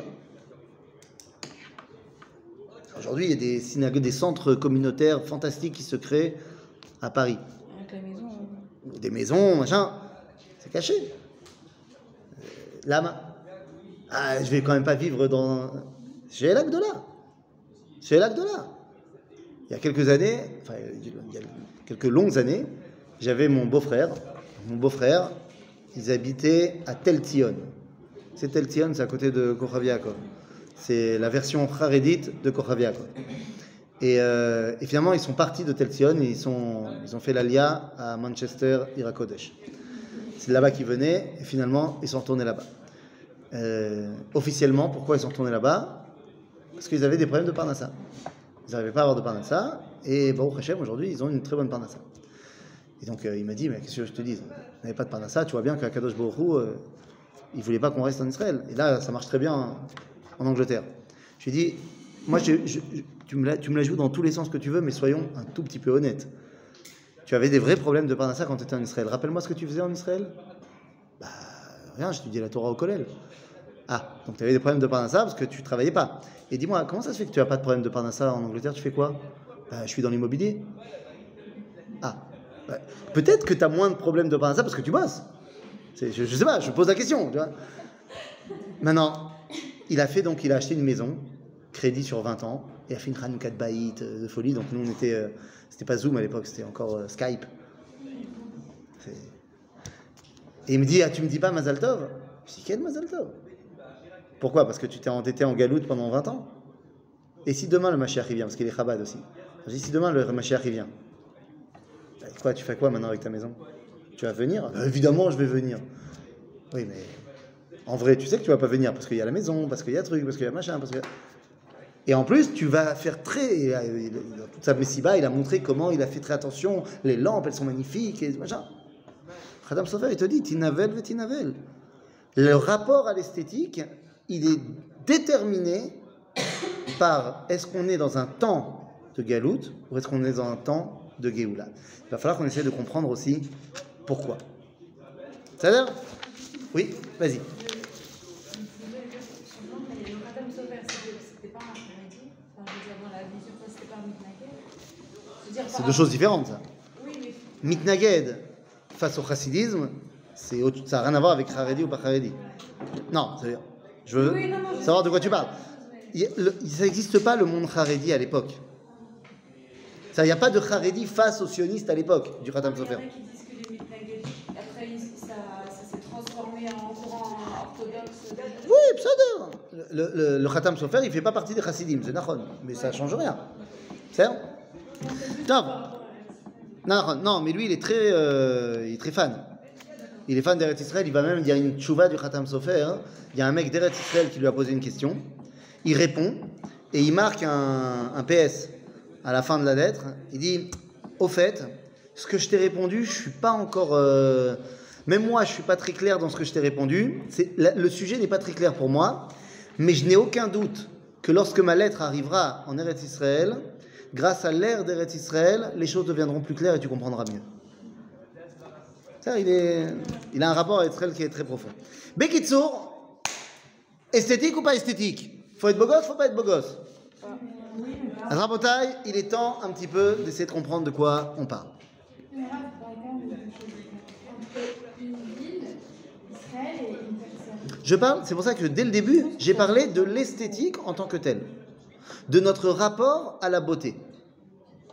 Aujourd'hui, il y a des synagogues, des centres communautaires fantastiques qui se créent à Paris. Avec la maison. Des maisons, machin. C'est caché. Là, je vais quand même pas vivre chez les lacs de là. Chez les lacs de là. Il y a quelques années, enfin, il y a quelques longues années, j'avais mon beau-frère. Mon beau-frère, ils habitaient à Tel Zion. C'est Tel Zion, c'est à côté de Kochav Yaakov. C'est la version charédite de Kochav Yaakov. Et finalement, ils sont partis de Tel Zion et ils ont fait l'Alia à Manchester, Irakodesh. C'est là-bas qu'ils venaient et finalement, ils sont retournés là-bas. Officiellement, pourquoi ils sont retournés là-bas? Parce qu'ils avaient des problèmes de Parnassa. Ils n'arrivaient pas à avoir de Parnassa et Baruch Hashem, aujourd'hui, ils ont une très bonne Parnassa. Et donc, il m'a dit, mais qu'est-ce que je te dis? On n'avait pas de Parnassa, tu vois bien qu'à Kadosh Baruch Hu, il ne voulait pas qu'on reste en Israël. Et là, ça marche très bien en Angleterre. Je lui ai dit, moi, tu me la joues dans tous les sens que tu veux, mais soyons un tout petit peu honnêtes. Tu avais des vrais problèmes de Parnassa quand tu étais en Israël. Rappelle-moi ce que tu faisais en Israël. Bah, rien, j'étudiais la Torah au Kollel. Ah, donc tu avais des problèmes de Parnassa parce que tu ne travaillais pas. Et dis-moi, comment ça se fait que tu n'as pas de problème de Parnassa en Angleterre? Tu fais quoi? Bah, je suis dans l'immobilier. Ah, bah, peut-être que tu as moins de problèmes de Parnassa parce que tu bosses. Je sais pas, je pose la question. Tu vois. Maintenant, il a acheté une maison, crédit sur 20 ans, et a fait une Hanouka de Baït de folie. Donc nous, c'était pas Zoom à l'époque, c'était encore Skype. Et il me dit, ah, tu me dis pas Mazal Tov? Je dis, quel Mazal Tov? Pourquoi? Parce que tu t'es endetté en galoute pendant 20 ans. Et si demain le Mashiach il vient, parce qu'il est Chabad aussi. Je dis, si demain le Mashiach il vient, quoi, tu fais quoi maintenant avec ta maison? Tu vas venir? Évidemment, je vais venir. Oui, mais en vrai, tu sais que tu vas pas venir parce qu'il y a la maison, parce qu'il y a truc, parce qu'il y a machin, parce que... Et en plus, tu vas faire dans toute sa messiba, il a montré comment il a fait très attention. Les lampes, elles sont magnifiques et machin. Khadam Sofer, il te dit, tinavel ve tinavel. Le rapport à l'esthétique, il est déterminé par est-ce qu'on est dans un temps de galoute ou est-ce qu'on est dans un temps de Géoula. Il va falloir qu'on essaie de comprendre aussi pourquoi. Ça a l'air? Oui, vas-y. C'est deux choses différentes, ça. Mitnaged face au chassidisme, ça n'a rien à voir avec Haredi ou pas Haredi. Non, c'est-à-dire, je veux savoir de quoi tu parles. Ça n'existe pas le monde Haredi à l'époque. Il n'y a pas de Haredi face aux sionistes à l'époque du Khatam Sofer. Il y en a qui disent que les Mitnaged, après ça s'est transformé en courant orthodoxe. Oui, pseudo. Le Khatam Sofer, il ne fait pas partie des chassidim, c'est Nachon, mais ça ne change rien. C'est ça? Non, mais lui, il est très fan. Il est fan d'Eretz Israël, il va même dire une tchouva du Khatam Sofer. Hein. Il y a un mec d'Eretz Israël qui lui a posé une question. Il répond et il marque un PS à la fin de la lettre. Il dit, au fait, ce que je t'ai répondu, je suis pas encore... même moi, je suis pas très clair dans ce que je t'ai répondu. Le sujet n'est pas très clair pour moi, mais je n'ai aucun doute que lorsque ma lettre arrivera en Eretz Israël, grâce à l'ère d'Eretz Israël, les choses deviendront plus claires et tu comprendras mieux. Ça, il a un rapport à Israël qui est très profond. Bekitsour, esthétique ou pas esthétique? Faut être beau gosse, faut pas être beau gosse? Rabotai, il est temps un petit peu d'essayer de comprendre de quoi on parle. Une ville, Israël et une personne. C'est pour ça que dès le début, j'ai parlé de l'esthétique en tant que telle, de notre rapport à la beauté,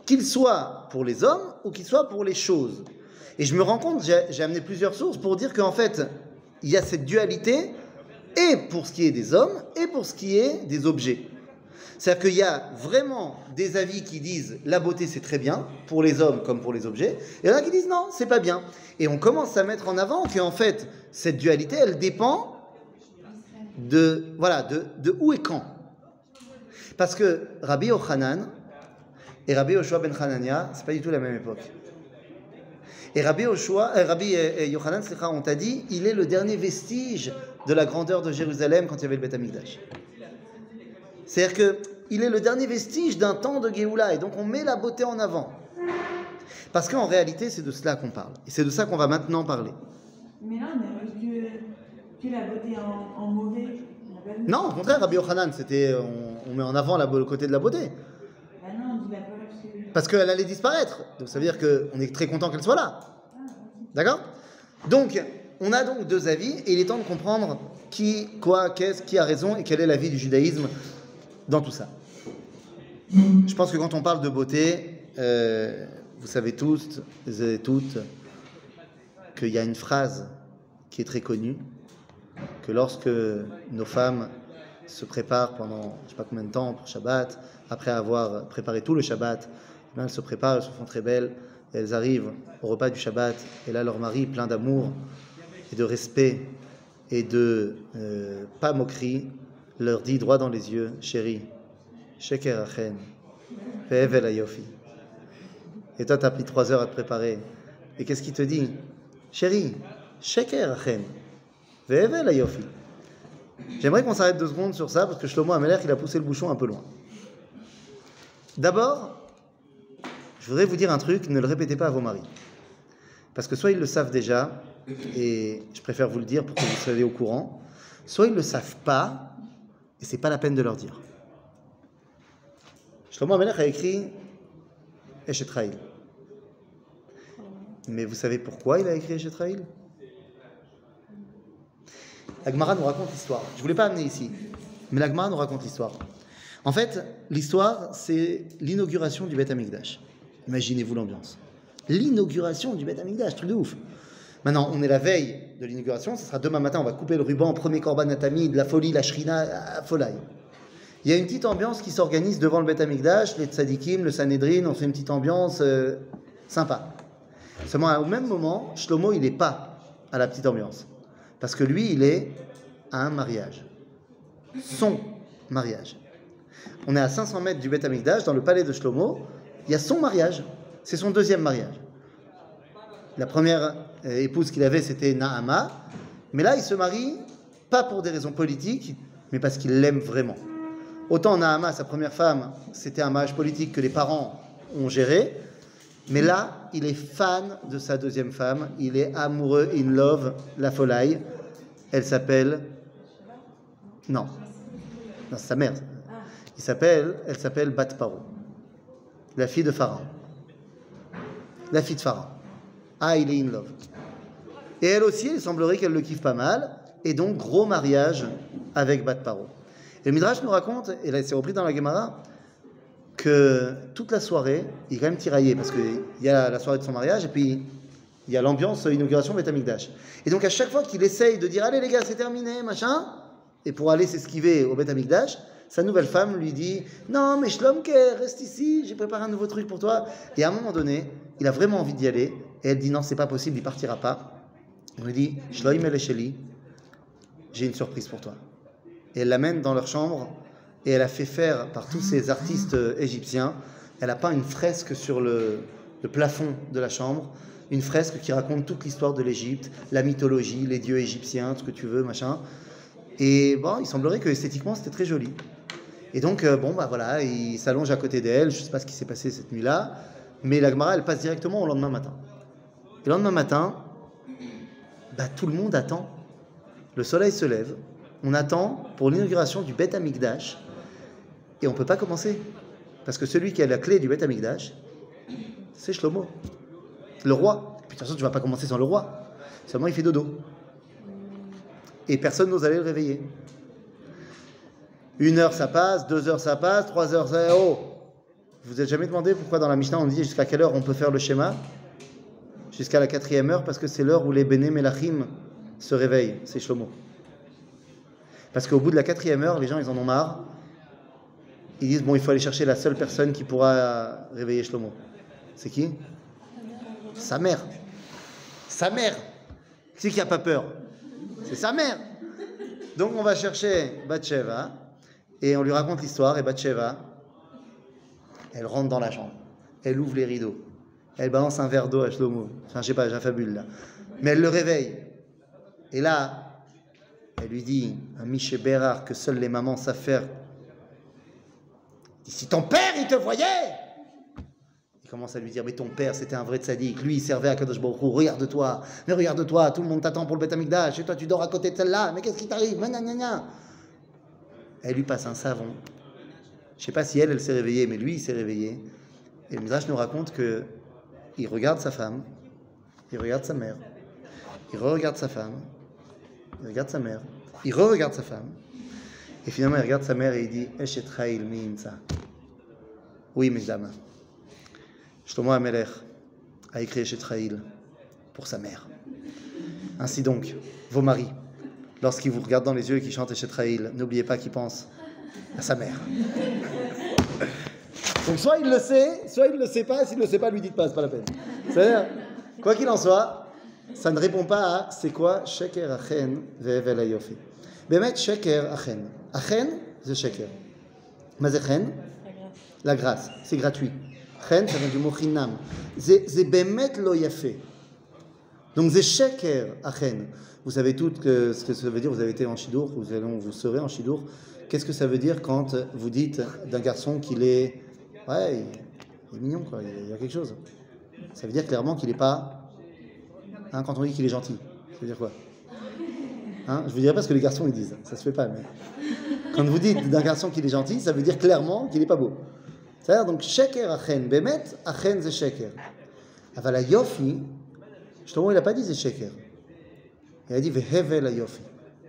qu'il soit pour les hommes ou qu'il soit pour les choses. Et je me rends compte, j'ai amené plusieurs sources pour dire qu'en fait, il y a cette dualité, et pour ce qui est des hommes, et pour ce qui est des objets. C'est-à-dire qu'il y a vraiment des avis qui disent la beauté c'est très bien, pour les hommes comme pour les objets, et il y en a qui disent non, c'est pas bien. Et on commence à mettre en avant qu'en fait, cette dualité, elle dépend de où et quand. Parce que Rabbi Yochanan et Rabbi Yoshua ben Hanania, c'est pas du tout la même époque. Et Rabbi Yochanan, on t'a dit, il est le dernier vestige de la grandeur de Jérusalem quand il y avait le Beth Amikdash. C'est-à-dire qu'il est le dernier vestige d'un temps de Géoula, et donc on met la beauté en avant. Parce qu'en réalité, c'est de cela qu'on parle. Et c'est de ça qu'on va maintenant parler. Mais là, on n'est que la beauté en mauvais. Non, au contraire, Rabbi Yochanan, on met en avant le côté de la beauté. Bah non, on dit la beauté parce qu'elle allait disparaître. Donc ça veut dire qu'on est très content qu'elle soit là. D'accord? Donc, on a donc deux avis, et il est temps de comprendre qui, quoi, qu'est-ce, qui a raison, et quel est l'avis du judaïsme dans tout ça. Je pense que quand on parle de beauté, vous savez tous et toutes qu'il y a une phrase qui est très connue, que lorsque nos femmes se préparent pendant je ne sais pas combien de temps pour Shabbat. Après avoir préparé tout le Shabbat, elles se préparent, elles se font très belles. Et elles arrivent au repas du Shabbat. Et là, leur mari, plein d'amour et de respect et de pas moquerie, leur dit droit dans les yeux, chérie, sheker achen, ve'evel hayofi. Et toi, tu as pris 3 heures à te préparer. Et qu'est-ce qu'il te dit? Chérie, sheker achen, ve'evel hayofi. J'aimerais qu'on s'arrête 2 secondes sur ça, parce que Shlomo Amelech, il a poussé le bouchon un peu loin. D'abord, je voudrais vous dire un truc, ne le répétez pas à vos maris. Parce que soit ils le savent déjà, et je préfère vous le dire pour que vous soyez au courant, soit ils ne le savent pas, et c'est pas la peine de leur dire. Shlomo Amelech a écrit Eshet Chayil. Mais vous savez pourquoi il a écrit Eshet Chayil? La Gemara nous raconte l'histoire. Je ne voulais pas amener ici, mais la Gemara nous raconte l'histoire. En fait, l'histoire, c'est l'inauguration du Beth Amikdash. Imaginez-vous l'ambiance. L'inauguration du Beth Amikdash, truc de ouf. Maintenant, on est la veille de l'inauguration, ce sera demain matin, on va couper le ruban, premier korban tamid, la folie, la shrina, la folaille. Il y a une petite ambiance qui s'organise devant le Beth Amikdash, les tzadikim, le Sanhedrin, on fait une petite ambiance sympa. Seulement, au même moment, Shlomo, il n'est pas à la petite ambiance. Parce que lui, il est à un mariage. Son mariage. On est à 500 mètres du Beth Amikdash, dans le palais de Shlomo, il y a son mariage. C'est son 2e mariage. La première épouse qu'il avait, c'était Naama. Mais là, il se marie, pas pour des raisons politiques, mais parce qu'il l'aime vraiment. Autant Naama, sa première femme, c'était un mariage politique que les parents ont géré. Mais là, il est fan de sa 2e femme. Il est amoureux, in love, la folie. Elle s'appelle... Non, c'est sa mère. Elle s'appelle Bat Paro. La fille de Pharaon. La fille de Pharaon. Ah, il est in love. Et elle aussi, il semblerait qu'elle le kiffe pas mal. Et donc, gros mariage avec Bat Paro. Et le Midrash nous raconte, et là c'est repris dans la Gemara, que toute la soirée, il est quand même tiraillé, parce qu'il y a la soirée de son mariage, et puis il y a l'ambiance inauguration Beth Amikdash. Et donc à chaque fois qu'il essaye de dire « Allez les gars, c'est terminé, machin », et pour aller s'esquiver au Beth Amikdash, sa nouvelle femme lui dit « Non, mais Shlomke, reste ici, j'ai préparé un nouveau truc pour toi. » Et à un moment donné, il a vraiment envie d'y aller, et elle dit « Non, c'est pas possible, il partira pas. » On lui dit « Shloim Elesheli, j'ai une surprise pour toi. » Et elle l'amène dans leur chambre, et elle a fait faire par tous ces artistes égyptiens, elle a peint une fresque sur le plafond de la chambre, une fresque qui raconte toute l'histoire de l'Égypte, la mythologie, les dieux égyptiens, tout ce que tu veux, machin. Et bon, il semblerait que esthétiquement c'était très joli. Et donc, voilà, il s'allonge à côté d'elle, je ne sais pas ce qui s'est passé cette nuit-là, mais la Gemara, elle passe directement au lendemain matin. Et le lendemain matin, tout le monde attend. Le soleil se lève, on attend pour l'inauguration du Beth Amikdash, et on ne peut pas commencer. Parce que celui qui a la clé du Beth Amikdash, c'est Shlomo, le roi. Puis de toute façon, tu ne vas pas commencer sans le roi. Seulement, il fait dodo. Et personne n'ose aller le réveiller. 1 heure, ça passe, 2 heures, ça passe, 3 heures, ça... Oh! Vous vous êtes jamais demandé pourquoi dans la Mishnah, on dit jusqu'à quelle heure on peut faire le schéma? Jusqu'à la 4e heure, parce que c'est l'heure où les Béné Melachim se réveillent. C'est Shlomo. Parce qu'au bout de la 4e heure, les gens, ils en ont marre. Ils disent, bon, il faut aller chercher la seule personne qui pourra réveiller Shlomo. C'est qui? Sa mère. Sa mère. Qui c'est qui n'a pas peur? C'est sa mère. Donc on va chercher Bathsheba et on lui raconte l'histoire. Et Bathsheba, elle rentre dans la chambre. Elle ouvre les rideaux. Elle balance un verre d'eau à Shlomo. Enfin, je sais pas, j'affabule là. Mais elle le réveille. Et là, elle lui dit, un Miché Bérard que seules les mamans savent faire. Si ton père, il te voyait! Il commence à lui dire, mais ton père, c'était un vrai tzaddik. Lui, il servait à Kadosh Baruch Hu. Regarde-toi, mais regarde-toi, tout le monde t'attend pour le Beth Amikdash. Et toi, tu dors à côté de celle-là. Mais qu'est-ce qui t'arrive? Elle lui passe un savon. Je ne sais pas si elle s'est réveillée, mais lui, il s'est réveillé. Et le Midrash nous raconte que il regarde sa femme, il regarde sa mère, il re-regarde sa femme, il regarde sa mère, il re-regarde sa femme. Et finalement, il regarde sa mère et il dit, Eshet Chayil mi-imtsa. Oui, mesdames. Shlomo Amelech a écrit Eshet Chayil pour sa mère. Ainsi donc, vos maris, lorsqu'il vous regarde dans les yeux et qu'il chante Eshet Raïl, n'oubliez pas qu'il pense à sa mère. Donc soit il le sait, soit il ne le sait pas. S'il ne le sait pas, lui dites pas, c'est pas la peine. C'est-à-dire, quoi qu'il en soit, ça ne répond pas à c'est quoi Sheker Achen ve'evel hayofi. Bemet Sheker Achen. Achen, c'est Sheker. Mais Achen, la grâce, c'est gratuit. Achen, ça vient du mot chinam. C'est bemet lo yafe. Donc c'est Sheker Achen. Vous savez tout ce que ça veut dire. Vous avez été en Shidour, vous serez en Shidour. Qu'est-ce que ça veut dire quand vous dites d'un garçon qu'il est, ouais, il est mignon, quoi. Il y a quelque chose. Ça veut dire clairement qu'il n'est pas, hein, quand on dit qu'il est gentil. Ça veut dire quoi, hein? Je ne vous dirai pas ce que les garçons ils disent. Ça se fait pas. Mais quand vous dites d'un garçon qu'il est gentil, ça veut dire clairement qu'il n'est pas beau. C'est-à-dire donc sheker achen, bemet achen ze sheker. Aval hayofi, Shlomo il n'a pas dit ze sheker. Il a dit vehevel hayofi.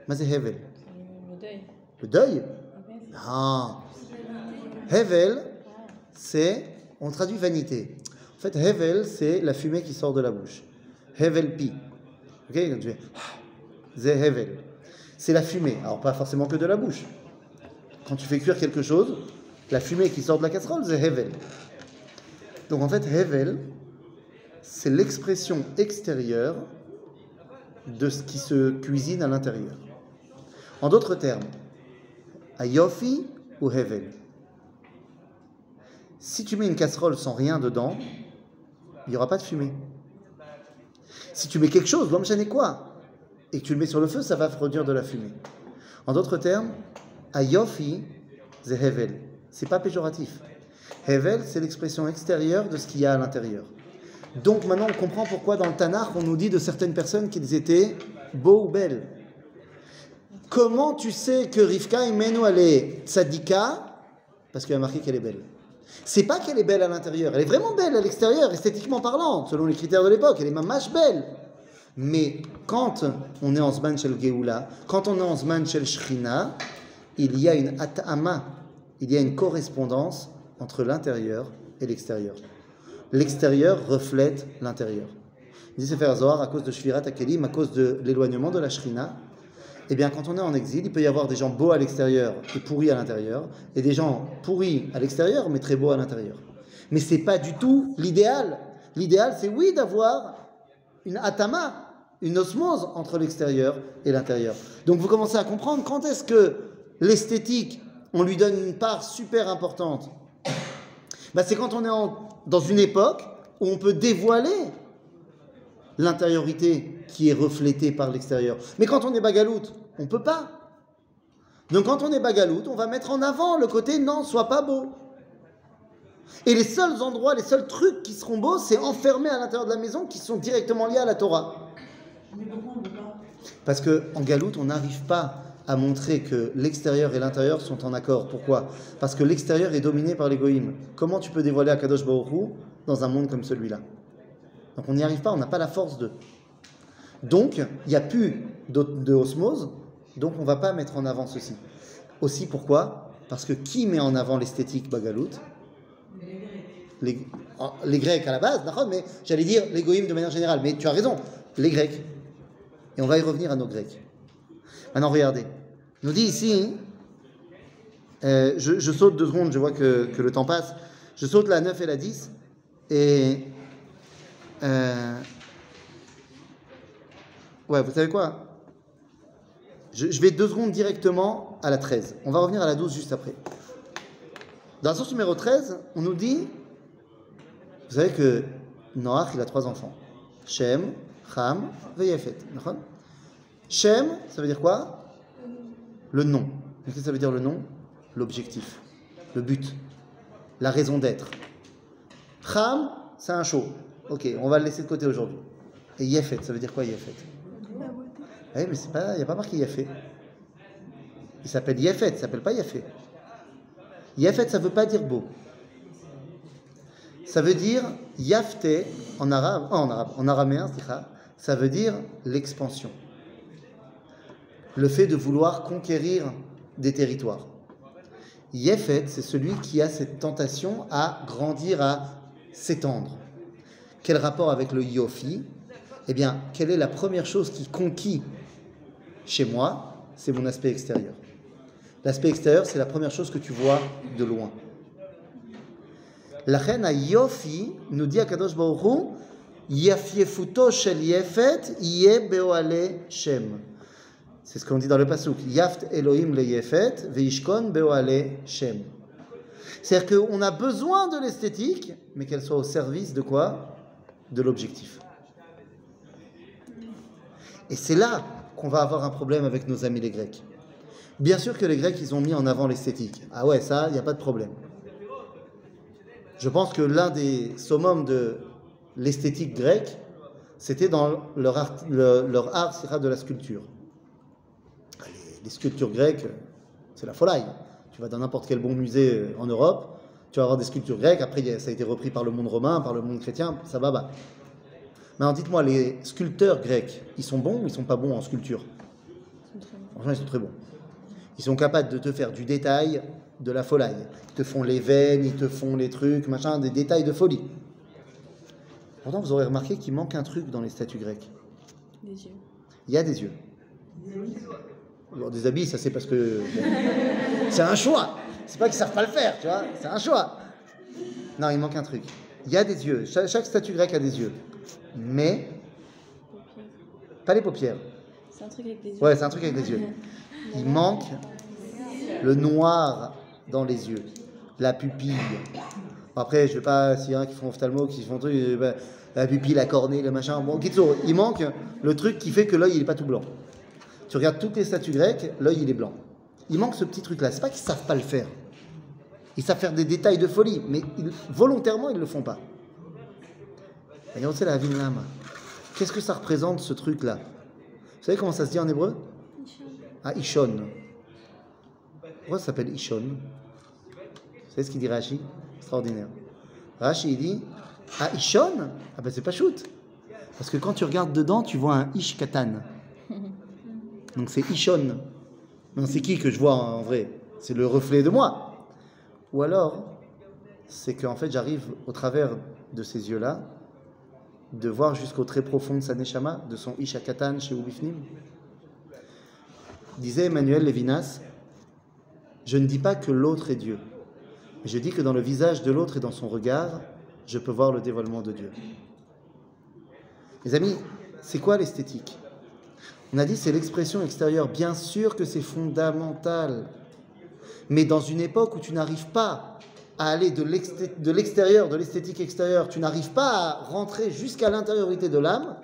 Mais c'est hevel. Le deuil. Le deuil? Non. Hevel, c'est, on traduit vanité. En fait, hevel, c'est la fumée qui sort de la bouche. Hevel pi. Ok? Quand tu fais, c'est hevel. C'est la fumée. Alors, pas forcément que de la bouche. Quand tu fais cuire quelque chose, la fumée qui sort de la casserole, c'est hevel. Donc, en fait, hevel, c'est l'expression extérieure de ce qui se cuisine à l'intérieur. En d'autres termes, hayofi ou hevel. Si tu mets une casserole sans rien dedans, il n'y aura pas de fumée. Si tu mets quelque chose, l'homme chaîne quoi, et que tu le mets sur le feu, ça va produire de la fumée. En d'autres termes, hayofi, c'est hevel. C'est pas péjoratif. Hevel, c'est l'expression extérieure de ce qu'il y a à l'intérieur. Donc maintenant, on comprend pourquoi dans le Tanakh, on nous dit de certaines personnes qu'ils étaient beaux ou belles. Comment tu sais que Rivka Imenu elle est tzadika? Parce qu'il y a marqué qu'elle est belle. C'est pas qu'elle est belle à l'intérieur, elle est vraiment belle à l'extérieur, esthétiquement parlant, selon les critères de l'époque, elle est mamash belle. Mais quand on est en Zman Shel Geoula, quand on est en Zman Shel Shrina, il y a une at'ama, il y a une correspondance entre l'intérieur et l'extérieur. L'extérieur reflète l'intérieur. Il dit Sefer Zohar, à cause de Shvirat HaKelim, à cause de l'éloignement de la Shrina, eh bien, quand on est en exil, il peut y avoir des gens beaux à l'extérieur et pourris à l'intérieur, et des gens pourris à l'extérieur, mais très beaux à l'intérieur. Mais ce n'est pas du tout l'idéal. L'idéal, c'est oui d'avoir une atama, une osmose entre l'extérieur et l'intérieur. Donc vous commencez à comprendre quand est-ce que l'esthétique, on lui donne une part super importante. Ben, c'est quand on est dans une époque où on peut dévoiler l'intériorité qui est reflétée par l'extérieur. Mais quand on est bagaloute, on ne peut pas. Donc quand on est bagaloute, on va mettre en avant le côté non, sois pas beau. Et les seuls endroits, les seuls trucs qui seront beaux, c'est enfermés à l'intérieur de la maison qui sont directement liés à la Torah. Mais pourquoi on ne peut pas? Parce qu'en galoute, on n'arrive pas à montrer que l'extérieur et l'intérieur sont en accord. Pourquoi? Parce que l'extérieur est dominé par l'égoïme. Comment tu peux dévoiler Akadosh Baruch Hu dans un monde comme celui-là? Donc on n'y arrive pas, on n'a pas la force de. Donc, il n'y a plus de osmose, donc on ne va pas mettre en avant ceci. Aussi, pourquoi? Parce que qui met en avant l'esthétique bagalout? Les Grecs à la base, d'accord, mais j'allais dire l'égoïme de manière générale, mais tu as raison, les Grecs. Et on va y revenir à nos Grecs. Maintenant, regardez. Il nous dit ici, je saute 2 secondes, je vois que le temps passe, je saute la 9 et la 10, et... ouais, vous savez quoi? Je vais 2 secondes directement à la 13. On va revenir à la 12 juste après. Dans la source numéro 13, on nous dit, vous savez que Noach, il a 3 enfants. Shem, Ham et Yafet. Shem, ça veut dire quoi? Le nom. Qu'est-ce que ça veut dire le nom? L'objectif, le but, la raison d'être. Ham, c'est un show. Ok, on va le laisser de côté aujourd'hui. Et Yafet, ça veut dire quoi Yafet? Eh, mais il n'y a pas marqué Yafet. Il s'appelle Yafet, il ne s'appelle pas Yafet. Yafet, ça ne veut pas dire beau. Ça veut dire Yafte en araméen, ça veut dire l'expansion. Le fait de vouloir conquérir des territoires. Yafet, c'est celui qui a cette tentation à grandir, à s'étendre. Quel rapport avec le Yofi? Eh bien, quelle est la première chose qui conquit Chez moi, c'est mon aspect extérieur. L'aspect extérieur, c'est la première chose que tu vois de loin. La reine à Yofi nous dit à Kadosh Baruch Hu, Yafiefuto shel Yefet, Yeh beoale Shem. C'est ce qu'on dit dans le pasuk. Yaft Elohim le Yefet, veishkon beoale Shem. C'est-à-dire qu'on a besoin de l'esthétique, mais qu'elle soit au service de quoi? De l'objectif. Et c'est là qu'on va avoir un problème avec nos amis les Grecs. Bien sûr que les Grecs, ils ont mis en avant l'esthétique. Ah ouais, ça, il n'y a pas de problème. Je pense que l'un des summums de l'esthétique grecque, c'était dans leur art de la sculpture. Les sculptures grecques, c'est la folie. Tu vas dans n'importe quel bon musée en Europe, tu vas avoir des sculptures grecques, après ça a été repris par le monde romain, par le monde chrétien, ça va bas. Maintenant, dites-moi, les sculpteurs grecs, ils sont bons ou ils sont pas bons en sculpture? Franchement, ils sont très bons. Ils sont capables de te faire du détail, de la folie. Ils te font les veines, ils te font les trucs, machin, des détails de folie. Pourtant, vous aurez remarqué qu'il manque un truc dans les statues grecques. Des yeux. Il y a des yeux. Alors, des habits, ça c'est parce que... c'est un choix. C'est pas qu'ils savent pas le faire, tu vois. C'est un choix. Non, il manque un truc. Il y a des yeux. Chaque statue grecque a des yeux. Mais... pas les paupières. C'est un truc avec des yeux. Ouais, c'est un truc avec les yeux. Il manque le noir dans les yeux, la pupille. Après, je ne vais pas, s'il y en a qui font ophtalmo, qui font truc, la pupille, la cornée, le machin. Bon, il manque le truc qui fait que l'œil, il n'est pas tout blanc. Tu regardes toutes les statues grecques, l'œil, il est blanc. Il manque ce petit truc-là. C'est pas qu'ils ne savent pas le faire. Ils savent faire des détails de folie, mais volontairement, ils ne le font pas. Regardez, c'est la Vinlama. Qu'est-ce que ça représente, ce truc-là? Vous savez comment ça se dit en hébreu? Ah, Ishon. Pourquoi ça s'appelle Ishon? Vous savez ce qu'il dit Rashi? Extraordinaire. Rashi, il dit, ah, Ishon? Ah ben c'est pas shoot. Parce que quand tu regardes dedans, tu vois un Ish Katan. Donc c'est Ishon. Non, c'est qui que je vois en vrai? C'est le reflet de moi. Ou alors, c'est qu'en fait, j'arrive au travers de ces yeux-là, de voir jusqu'au très profond de sa neshama, de son Ish Katan chez Ubifnim. Disait Emmanuel Levinas, je ne dis pas que l'autre est Dieu, mais je dis que dans le visage de l'autre et dans son regard, je peux voir le dévoilement de Dieu. Mes amis, c'est quoi l'esthétique? On a dit c'est l'expression extérieure. Bien sûr que c'est fondamental, mais dans une époque où tu n'arrives pas à aller de l'extérieur, de l'esthétique extérieure, tu n'arrives pas à rentrer jusqu'à l'intériorité de l'âme,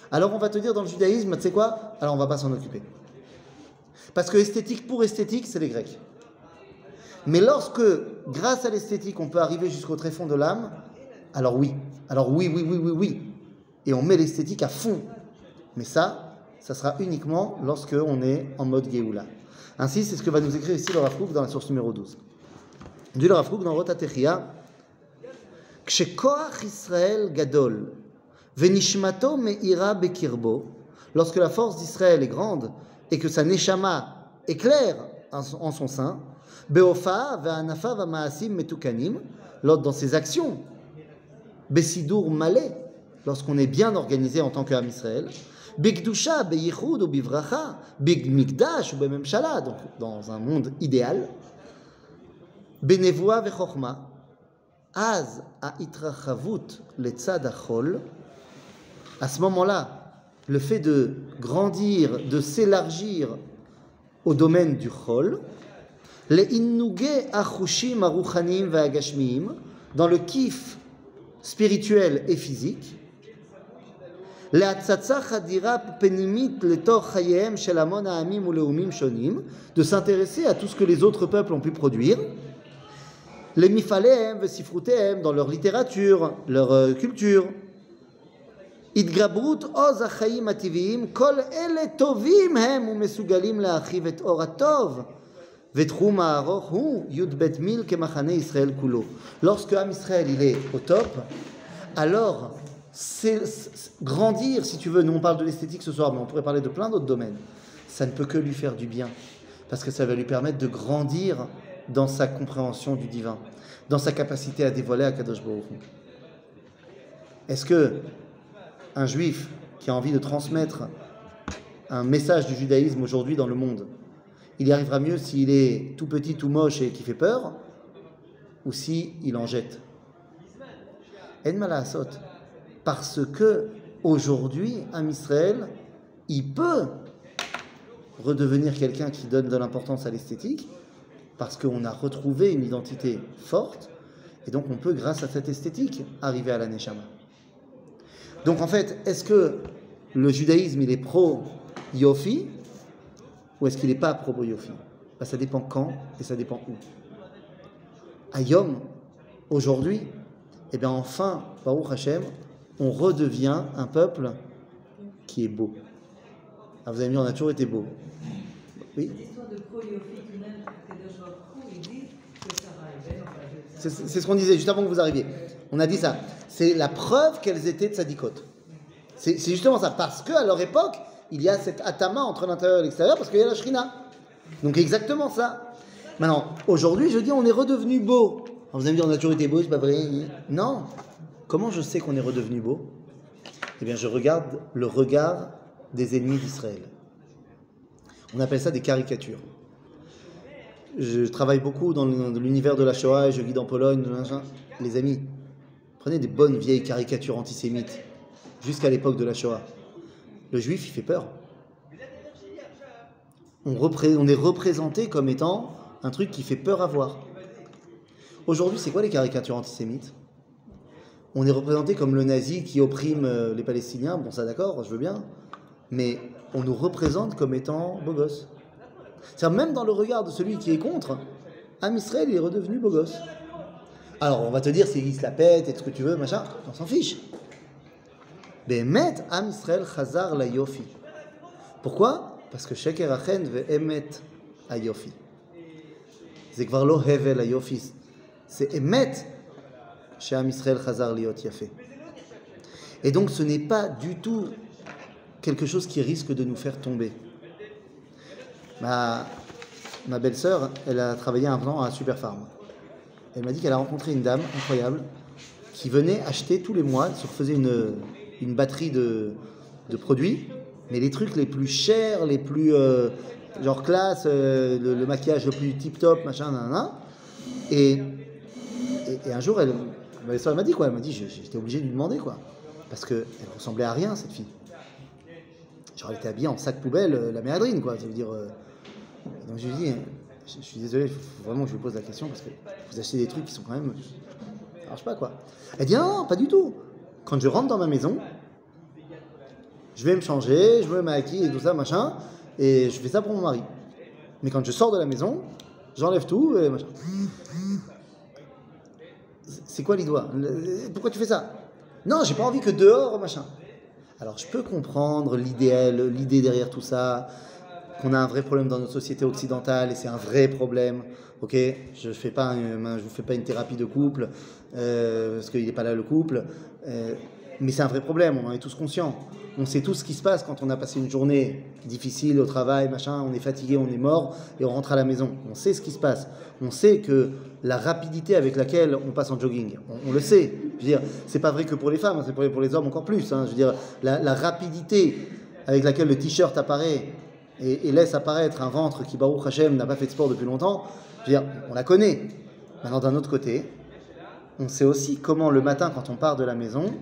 alors on va te dire dans le judaïsme, tu sais quoi? Alors on va pas s'en occuper. Parce que esthétique pour esthétique, c'est les Grecs. Mais lorsque, grâce à l'esthétique, on peut arriver jusqu'au tréfonds de l'âme, alors oui. Alors oui. Et on met l'esthétique à fond. Mais ça sera uniquement lorsque on est en mode Géoula. Ainsi, c'est ce que va nous écrire ici le Rav Kook dans la source numéro 12. Dit le Rav Kook dans Rot HaTechia, Kshekoach Israël gadol, venishmato me'ira bekirbo, lorsque la force d'Israël est grande, et que sa neshama éclaire en son sein, beofa ve'anafa va'maasim metukanim, l'autre dans ses actions, besidur malé, lorsqu'on est bien organisé en tant qu'âme Israël, bigdusha beyichud ou bivracha, big mikdash ou bememshala, donc dans un monde idéal, benevoa ve'chochma, az ha'ittrachavut letzad hachol, à ce moment-là, le fait de grandir, de s'élargir au domaine du chol, les innuge achushim aruchanim ve'agashmiim, dans le kiff spirituel et physique, les hatzatza chadira penimit letoch chayem shel hamon ha'amim u'leumim shonim, de s'intéresser à tout ce que les autres peuples ont pu produire, les mifalehem ve'sifrutehem, dans leur littérature, leur culture, התגברות עוז החיים הטבעיים, כל אלה טובים הם ומסוגלים להרחיב את אור הטוב, ותחום הארוך הוא י"ב מיל כמחנה ישראל כולו. Lorsque Am Israël il est au top, alors c'est grandir, si tu veux, nous on parle de l'esthétique ce soir, mais on pourrait parler de plein d'autres domaines, ça ne peut que lui faire du bien, parce que ça va lui permettre de grandir dans sa compréhension du divin, dans sa capacité à dévoiler Akadosh Baruch Hu. Est-ce que un juif qui a envie de transmettre un message du judaïsme aujourd'hui dans le monde, il y arrivera mieux s'il est tout petit, tout moche et qui fait peur, ou s'il en jette. En malasot. Parce que aujourd'hui, Am Israël, il peut redevenir quelqu'un qui donne de l'importance à l'esthétique, parce qu'on a retrouvé une identité forte, et donc on peut, grâce à cette esthétique, arriver à la Neshama. Donc en fait, est-ce que le judaïsme, il est pro-Yofi, ou est-ce qu'il n'est pas pro-Yofi? Ça dépend quand, et ça dépend où. À Yom, aujourd'hui, eh bien enfin, Baruch Hashem, on redevient un peuple qui est beau. Alors vous avez dit, on a toujours été beau. Oui. C'est ce qu'on disait juste avant que vous arriviez. On a dit ça. C'est la preuve qu'elles étaient tzadikot. C'est justement ça. Parce qu'à leur époque, il y a cet atama entre l'intérieur et l'extérieur, parce qu'il y a la shrina. Donc exactement ça. Maintenant, aujourd'hui, je dis, on est redevenu beau. Alors vous allez me dire, on a toujours été beau, c'est pas vrai? Non. Comment je sais qu'on est redevenu beau? Eh bien, je regarde le regard des ennemis d'Israël. On appelle ça des caricatures. Je travaille beaucoup dans l'univers de la Shoah et je guide en Pologne. Les amis, prenez des bonnes vieilles caricatures antisémites jusqu'à l'époque de la Shoah. Le juif, il fait peur. On est représenté comme étant un truc qui fait peur à voir. Aujourd'hui, c'est quoi les caricatures antisémites? On est représenté comme le nazi qui opprime les Palestiniens. Bon, ça d'accord, je veux bien. Mais on nous représente comme étant beau gosse. C'est-à-dire, même dans le regard de celui qui est contre, Am Israël, il est redevenu beau gosse. Alors, on va te dire, s'il se la pète et tout ce que tu veux, machin, on s'en fiche. Mais met Am Israël chazar la yofi. Pourquoi? Parce que sheker achen ve'emet a yofi. C'est kvar lo hevel a yofi. C'est emet chez Am Israël chazar liot yafé. Et donc, ce n'est pas du tout quelque chose qui risque de nous faire tomber. Ma belle-sœur, elle a travaillé un temps à Superfarm. Elle m'a dit qu'elle a rencontré une dame incroyable qui venait acheter tous les mois, elle se refaisait une batterie de produits, mais les trucs les plus chers, les plus genre classe, le maquillage le plus tip-top, machin, nanana. Et un jour, ma belle-sœur m'a dit quoi? Elle m'a dit, j'étais obligé de lui demander quoi, parce qu'elle ressemblait à rien cette fille. Genre, elle était habillée en sac poubelle, la méadrine, quoi. Ça veut dire. Donc, je lui dis, je suis désolé, il faut vraiment que je vous pose la question parce que vous achetez des trucs qui sont quand même. Ça marche pas, quoi. Elle dit, non, pas du tout. Quand je rentre dans ma maison, je vais me changer, je me maquille et tout ça, machin, et je fais ça pour mon mari. Mais quand je sors de la maison, j'enlève tout et machin. C'est quoi l'idée? Pourquoi tu fais ça? Non, j'ai pas envie que dehors, machin. Alors, je peux comprendre l'idée derrière tout ça, qu'on a un vrai problème dans notre société occidentale, et c'est un vrai problème, ok? Je ne vous fais pas une thérapie de couple, parce qu'il n'est pas là le couple, mais c'est un vrai problème, on en est tous conscients. On sait tous ce qui se passe quand on a passé une journée difficile au travail, machin, on est fatigué, on est mort, et on rentre à la maison. On sait ce qui se passe. On sait que la rapidité avec laquelle on passe en jogging, on le sait. Je veux dire, c'est pas vrai que pour les femmes, c'est pour les hommes encore plus. Hein. Je veux dire, la rapidité avec laquelle le t-shirt apparaît et laisse apparaître un ventre qui, Baruch Hashem, n'a pas fait de sport depuis longtemps, je veux dire, on la connaît. Maintenant, d'un autre côté, on sait aussi comment le matin, quand on part de la maison,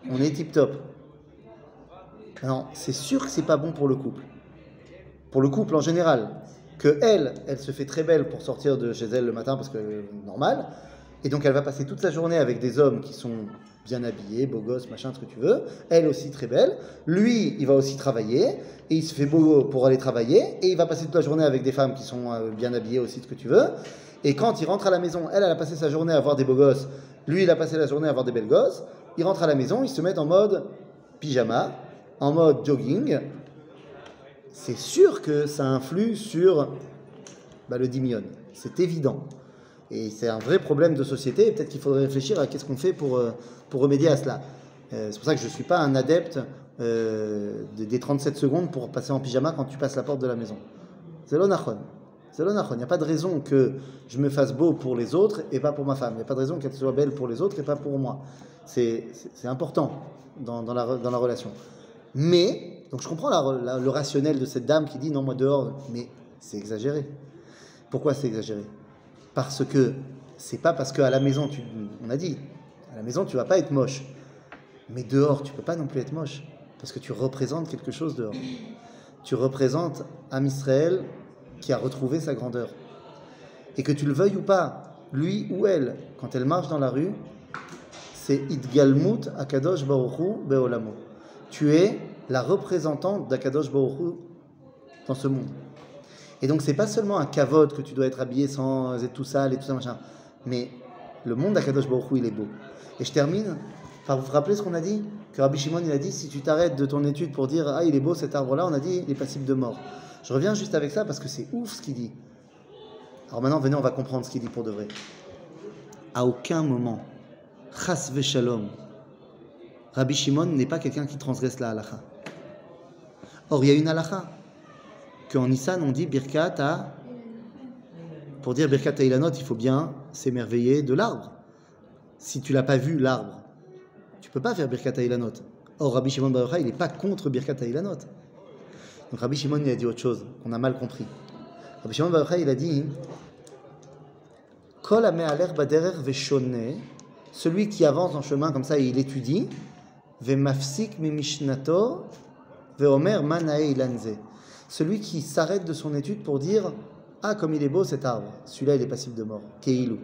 on est tip-top. Alors, c'est sûr que c'est pas bon pour le couple. Pour le couple en général. Que elle se fait très belle pour sortir de chez elle le matin parce que normal. Et donc elle va passer toute sa journée avec des hommes qui sont bien habillés, beaux gosses, machin, ce que tu veux. Elle aussi très belle. Lui, il va aussi travailler. Et il se fait beau pour aller travailler. Et il va passer toute la journée avec des femmes qui sont bien habillées aussi, ce que tu veux. Et quand il rentre à la maison, elle a passé sa journée à voir des beaux gosses. Lui, il a passé la journée à voir des belles gosses. Il rentre à la maison, ils se mettent en mode pyjama, en mode jogging. C'est sûr que ça influe sur le dimion. C'est évident. Et c'est un vrai problème de société. Et peut-être qu'il faudrait réfléchir à qu'est-ce qu'on fait pour remédier à cela. C'est pour ça que je ne suis pas un adepte des 37 secondes pour passer en pyjama quand tu passes la porte de la maison. C'est l'onachon. C'est l'onachon. Il n'y a pas de raison que je me fasse beau pour les autres et pas pour ma femme. Il n'y a pas de raison qu'elle soit belle pour les autres et pas pour moi. C'est important dans la relation. Mais Donc je comprends le rationnel de cette dame qui dit non, moi dehors, mais c'est exagéré. Pourquoi c'est exagéré? Parce que c'est pas parce qu'à la maison, on a dit, à la maison tu vas pas être moche, mais dehors tu peux pas non plus être moche, parce que tu représentes quelque chose dehors. Tu représentes Am Israël qui a retrouvé sa grandeur. Et que tu le veuilles ou pas, lui ou elle, quand elle marche dans la rue, c'est Idgalmut Akadosh Baruch Hu Beolamo. Tu es la représentante d'Akadosh Baruch Hu dans ce monde. Et donc c'est pas seulement un kavod que tu dois être habillé sans être tout sale et tout ça machin, mais le monde d'Akadosh Baruch Hu il est beau. Et je termine par vous rappeler ce qu'on a dit, que Rabbi Shimon il a dit si tu t'arrêtes de ton étude pour dire ah il est beau cet arbre là, on a dit il est passible de mort. Je reviens juste avec ça parce que c'est ouf ce qu'il dit. Alors maintenant venez on va comprendre ce qu'il dit pour de vrai. À aucun moment Chas v'shalom, Rabbi Shimon n'est pas quelqu'un qui transgresse la halakha. Or, il y a une halakha qu'en Nissan, on dit Birkat à... Pour dire Birkat à Ilanot, il faut bien s'émerveiller de l'arbre. Si tu ne l'as pas vu, l'arbre, tu ne peux pas faire Birkat à Ilanot. Or, Rabbi Shimon Bar Yochai, il n'est pas contre Birkat à Ilanot. Donc, Rabbi Shimon, il a dit autre chose, qu'on a mal compris. Rabbi Shimon Bar Yochai, il a dit Kol ha'me'aler baderer veshoneh, celui qui avance en chemin comme ça et il étudie, Vemafsik mi mishnato, veomer manae ilanze. Celui qui s'arrête de son étude pour dire ah comme il est beau cet arbre, celui-là il est passible de mort. Keilou.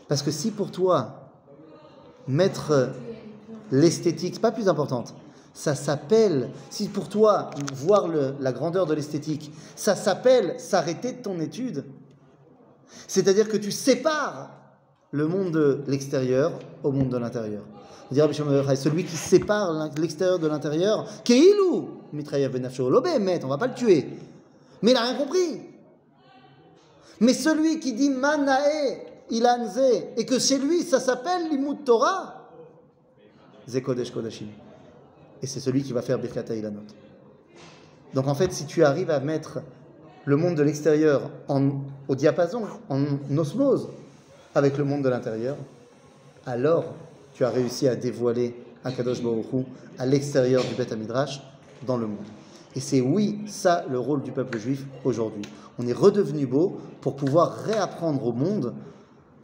Parce que si pour toi mettre l'esthétique, c'est pas plus importante. Ça s'appelle, si pour toi voir la grandeur de l'esthétique, ça s'appelle s'arrêter de ton étude. C'est-à-dire que tu sépares le monde de l'extérieur au monde de l'intérieur. Celui qui sépare l'extérieur de l'intérieur, Keilou, Mitrayev benafsho, l'obémet, on va pas le tuer. Mais il n'a rien compris. Mais celui qui dit Manae ilanze, et que chez lui ça s'appelle Limud Torah, Ze Kodesh Kodashim. Et c'est celui qui va faire Birkat Ilanot. Donc en fait, si tu arrives à mettre le monde de l'extérieur au diapason, en osmose, avec le monde de l'intérieur, alors tu as réussi à dévoiler Akadosh Baruch Hu à l'extérieur du Beth Hamidrash dans le monde. Et c'est oui, ça le rôle du peuple juif aujourd'hui. On est redevenu beau pour pouvoir réapprendre au monde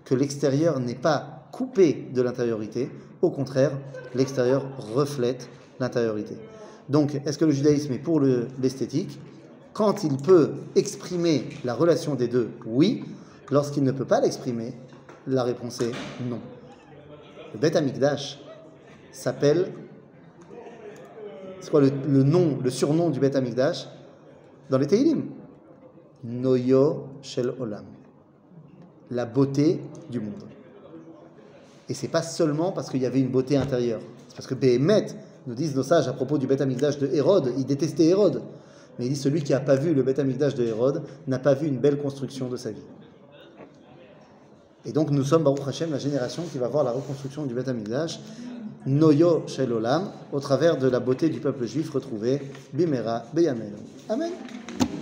que l'extérieur n'est pas coupé de l'intériorité, au contraire, l'extérieur reflète l'intériorité. Donc, est-ce que le judaïsme est pour l'esthétique? Quand il peut exprimer la relation des deux, oui. Lorsqu'il ne peut pas l'exprimer, la réponse est non. Le Beth Amikdash s'appelle... C'est quoi le surnom du Beth Amikdash dans les Teilim? Noyo Shel Olam. La beauté du monde. Et c'est pas seulement parce qu'il y avait une beauté intérieure. C'est parce que Behemet, nous disent nos sages à propos du Beth Amikdash de Hérode, il détestait Hérode. Mais il dit celui qui n'a pas vu le Beth Amikdash de Hérode n'a pas vu une belle construction de sa vie. Et donc nous sommes, Baruch Hashem, la génération qui va voir la reconstruction du Beth Amikdash, Noyo Shel Olam, au travers de la beauté du peuple juif retrouvé, Bimera Beyamenu. Amen.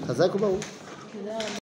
Chazak ou Baruch.